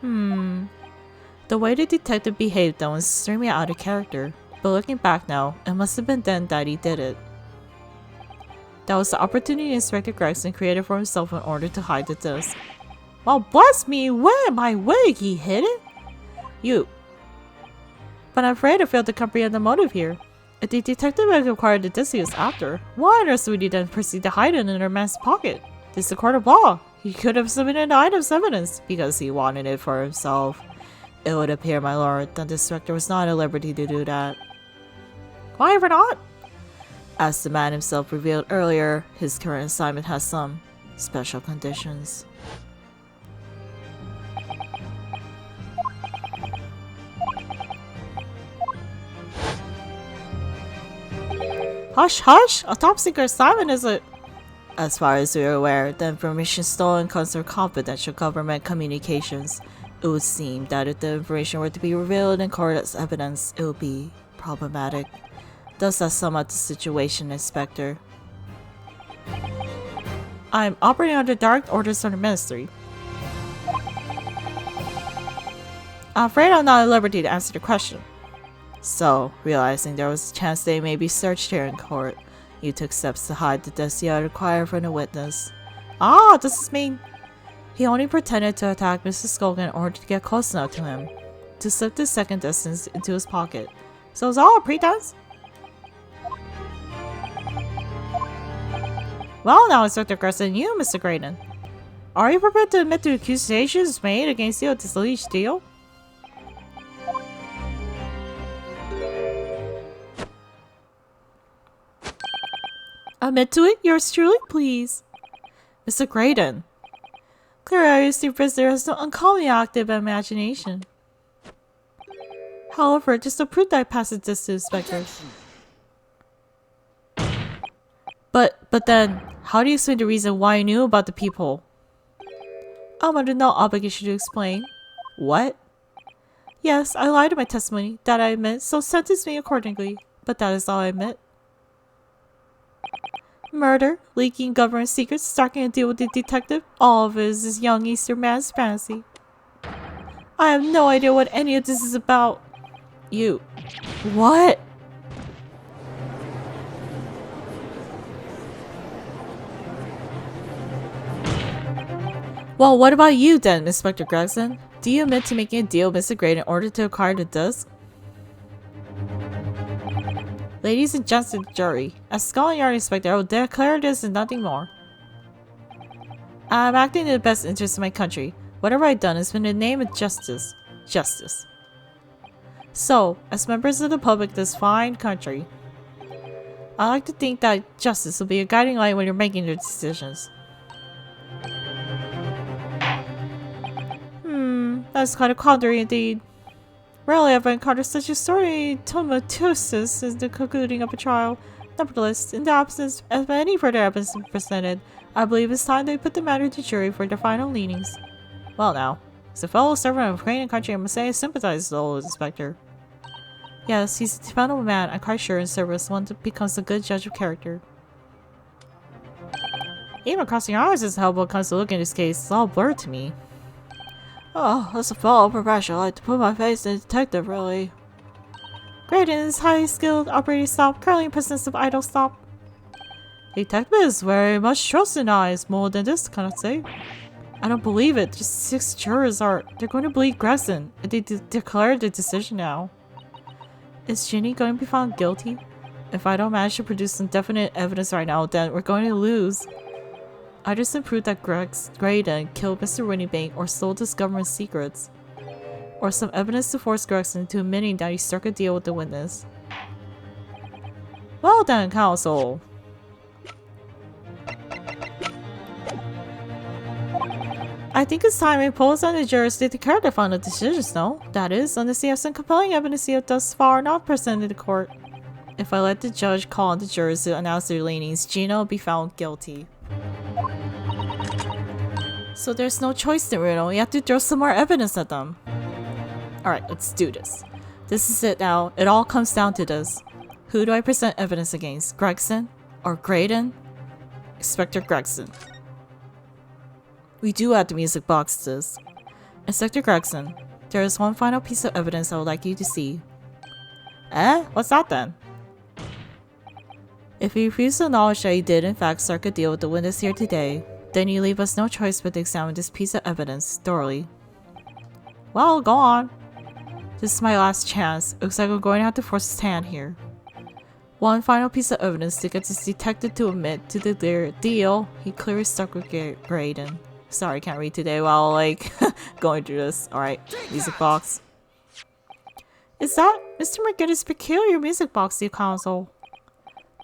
The way the detective behaved then was extremely out of character. But looking back now, it must have been then that he did it. That was the opportunity Inspector Gregson created for himself in order to hide the disc. Well, bless me, where my wig? He hid it? You. But I'm afraid I failed to comprehend the motive here. If the detective had acquired the disc he was after, why on earth would he then proceed to hide it in her man's pocket? This is a court of law. He could have submitted the item's evidence because he wanted it for himself. It would appear, my lord, that the inspector was not at liberty to do that. Why ever not? As the man himself revealed earlier, his current assignment has some special conditions. Hush, hush! A top-secret assignment is it? As far as we are aware, the information stolen comes from confidential government communications. It would seem that if the information were to be revealed in court as evidence, it would be problematic. Does that sum up the situation, Inspector? I'm operating under direct orders from the Ministry. I'm afraid I'm not at liberty to answer the question. So, realizing there was a chance they may be searched here in court, you took steps to hide the disc you had acquired from the witness. Ah, does this mean... He only pretended to attack Mr. Skulkin in order to get close enough to him, to slip the second distance into his pocket. So it's all a pretense? Well now, Inspector Gregson, you, Mr. Graydon. Are you prepared to admit the accusations made against you at this alleged deal? Admit to it, yours truly, please. Mr. Graydon. Clearly, your prisoner has no uncommonly active imagination. However, just to prove that I passed the test to Inspector. But then, how do you explain the reason why you knew about the peephole? I'm under no obligation to explain. What? Yes, I lied in my testimony, that I admit, so sentence me accordingly. But that is all I admit. Murder, leaking government secrets, striking a deal with the detective, all of it is this young Eastern man's fantasy. I have no idea what any of this is about. You. What? Well, what about you then, Inspector Gregson? Do you admit to making a deal with Mr. Gray in order to acquire the disc? Ladies and gents of the jury, as Scotland Yard Inspector, I will declare this and nothing more. I am acting in the best interest of my country. Whatever I've done has been in the name of justice. Justice. So, as members of the public of this fine country, I like to think that justice will be a guiding light when you're making your decisions. That's quite a quandary indeed. Rarely have I encountered such a story tumultuous as the concluding of a trial. Nevertheless, in the absence of any further evidence presented, I believe it's time they put the matter to jury for their final leanings. Well now, as a fellow servant of a Canadian country, I must say I sympathize with the old inspector. Yes, he's a dependable man, I'm quite sure in service one becomes a good judge of character. Even crossing your eyes is how what comes to look in this case. It's all blurred to me. Oh, as a fellow professional, I like to put my face in a detective, really. Graydon is highly skilled operating stop, currently in presence of idle stop. Detective is very much trusted in eyes, more than this, cannot say. I don't believe it. Just 6 jurors are. They're going to believe Gregson, and they declared the decision now. Is Ginny going to be found guilty? If I don't manage to produce some definite evidence right now, then we're going to lose. I just proved that Graydon killed Mr. Winniebank or stole his government secrets. Or some evidence to force Gregson into admitting that he struck a deal with the witness. Well done, counsel. I think it's time we impose on the jurors to declare their final decisions, no? That is, unless they have some compelling evidence yet thus far not presented to the court. If I let the judge call on the jurors to announce their leanings, Gina will be found guilty. So there's no choice then, Bruno. You have to throw some more evidence at them. Alright, let's do this. This is it now. It all comes down to this. Who do I present evidence against? Gregson? Or Graydon? Inspector Gregson. We do have the music boxes. Inspector Gregson, there is one final piece of evidence I would like you to see. Eh? What's that then? If you refuse to acknowledge that you did in fact strike a deal with the witness here today, then you leave us no choice but to examine this piece of evidence thoroughly. Well, go on. This is my last chance. Looks like I'm going to have to force his hand here. One final piece of evidence to get this detective to admit to the deal he clearly stuck with Graydon. Sorry, I can't read today while, like, going through this. Alright, music box. Is that Mr. McGinnis' peculiar music box you console?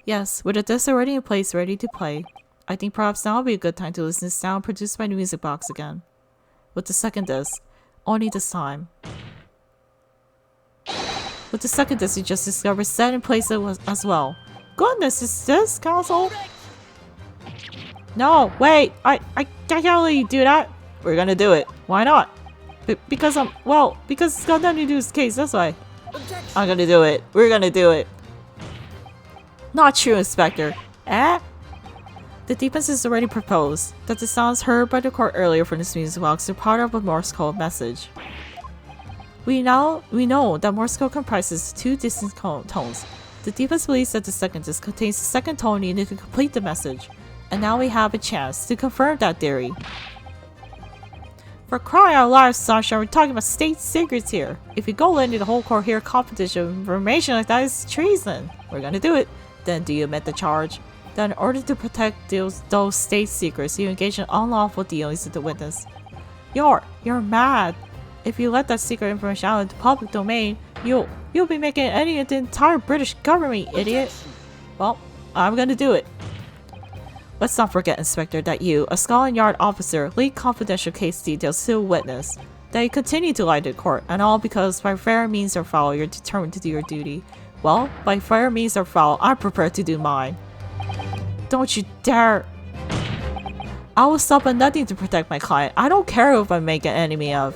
Yes, with a disc already in place, ready to play. I think perhaps now would be a good time to listen to sound produced by the music box again. With the second disc. Only this time. With the second disc, you just discovered set in place as well. Goodness, is this console? No, wait, I can't let you do that. We're gonna do it. Why not? Because it's got nothing to do with this case, that's why. I'm gonna do it. We're gonna do it. Not true, Inspector. Eh? The defense has already proposed that the sounds heard by the court earlier from this music box are part of a Morse code message. We know that Morse code comprises two distinct tones. The defense believes that the second disc contains the second tone needed to complete the message, and now we have a chance to confirm that theory. For crying out loud, Sasha, we're talking about state secrets here. If you go letting the whole court hear confidential information like that, it's treason. We're gonna do it. Then do you admit the charge? That in order to protect those state secrets, you engage in unlawful dealings with the witness. You're mad. If you let that secret information out into the public domain, you'll be making an enemy of the entire British government, idiot. Well, I'm gonna do it. Let's not forget, Inspector, that you, a Scotland Yard officer, leaked confidential case details to a witness. That you continue to lie to the court, and all because by fair means or foul, you're determined to do your duty. Well, by fair means or foul, I'm prepared to do mine. Don't you dare! I will stop at nothing to protect my client. I don't care if I make an enemy of.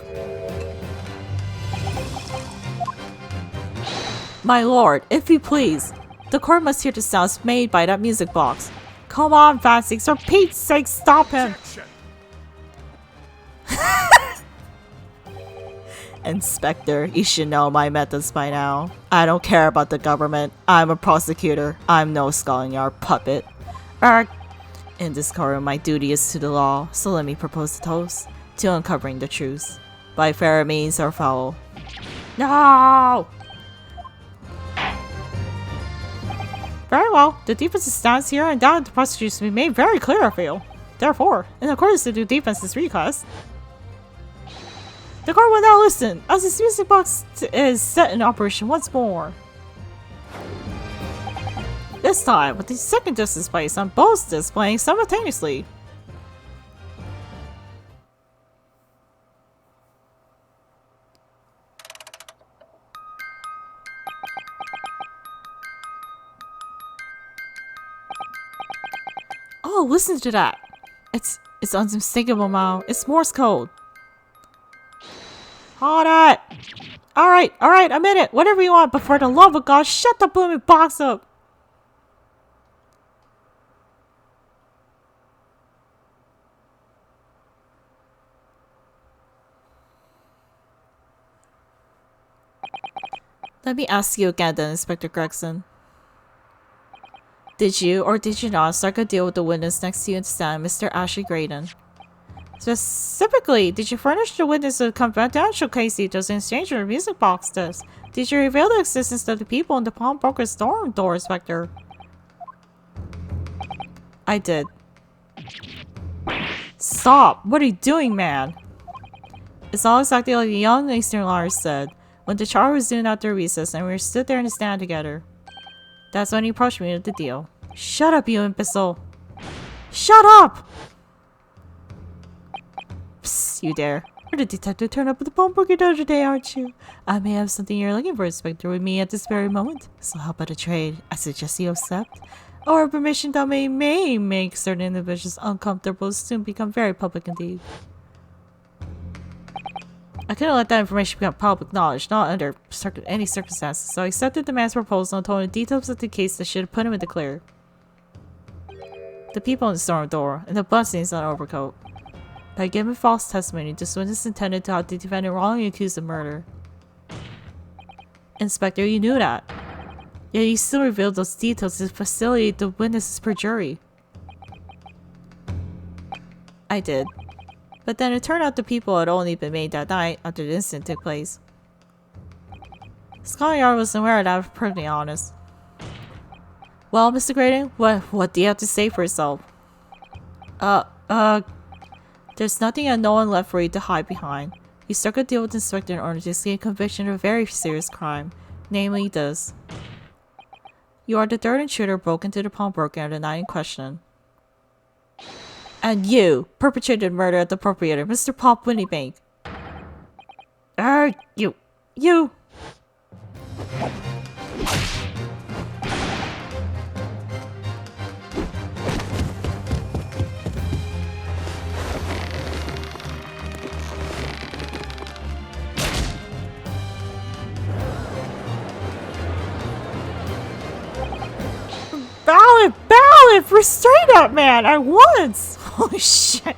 My lord, if you please, the court must hear the sounds made by that music box. Come on, Fancy, for Pete's sake, stop him! Objection. Inspector, you should know my methods by now. I don't care about the government. I'm a prosecutor. I'm no Scotland Yard puppet. In this courtroom, my duty is to the law, so let me propose a toast to uncovering the truth, by fair means or foul. No! Very well. The defense's stance here and down the prosecution will be made very clear, I feel. Therefore, in accordance to the defense's request, the court will now listen as this music box is set in operation once more. This time, with the second disc is placed on both discs playing simultaneously. Oh, listen to that! It's unmistakable, Mom. It's Morse code. Hold it! Alright, I'm in it. Whatever you want, but for the love of God, shut the blooming box up! Let me ask you again then, Inspector Gregson. Did you or did you not strike a deal with the witness next to you in the stand, Mr. Ashley Graydon? Specifically, did you furnish the witness with confidential case details in exchange for a music box disc? Did you reveal the existence of the people in the pawnbroker's dorm door, Inspector? I did. Stop! What are you doing, man? It's all exactly like the young Eastern lawyer said, when the charge was doing out their recess and we stood there in the stand together. That's when he approached me with the deal. Shut up, you imbecile! Shut up! Psst, you dare. You're the detective turned up at the pawnbroker the other day, aren't you? I may have something you're looking for, Inspector, with me at this very moment. So how about a trade? I suggest you accept. Or a permission that may make certain individuals uncomfortable soon become very public indeed. I couldn't let that information become public knowledge, not under any circumstances, so I accepted the man's proposal and told him details of the case that should have put him in the clear. The people in the storm door, and the blessings on overcoat. By giving false testimony, this witness intended to have the defendant wrongly accused of murder. Inspector, you knew that. Yet you still revealed those details to facilitate the witness's perjury. I did. But then it turned out the people had only been made that night after the incident took place. Scotland Yard wasn't aware of that, if perfectly honest. Well, Mr. Graydon, what do you have to say for yourself? There's nothing and no one left for you to hide behind. You struck a deal with the inspector in order to escape conviction of a very serious crime, namely this. You are the third intruder broke into the pawnbroker on the night in question. And you perpetrated murder at the proprietor, Mr. Pop Winniebank. You. Ballot! Restrain that man at once! Holy shit.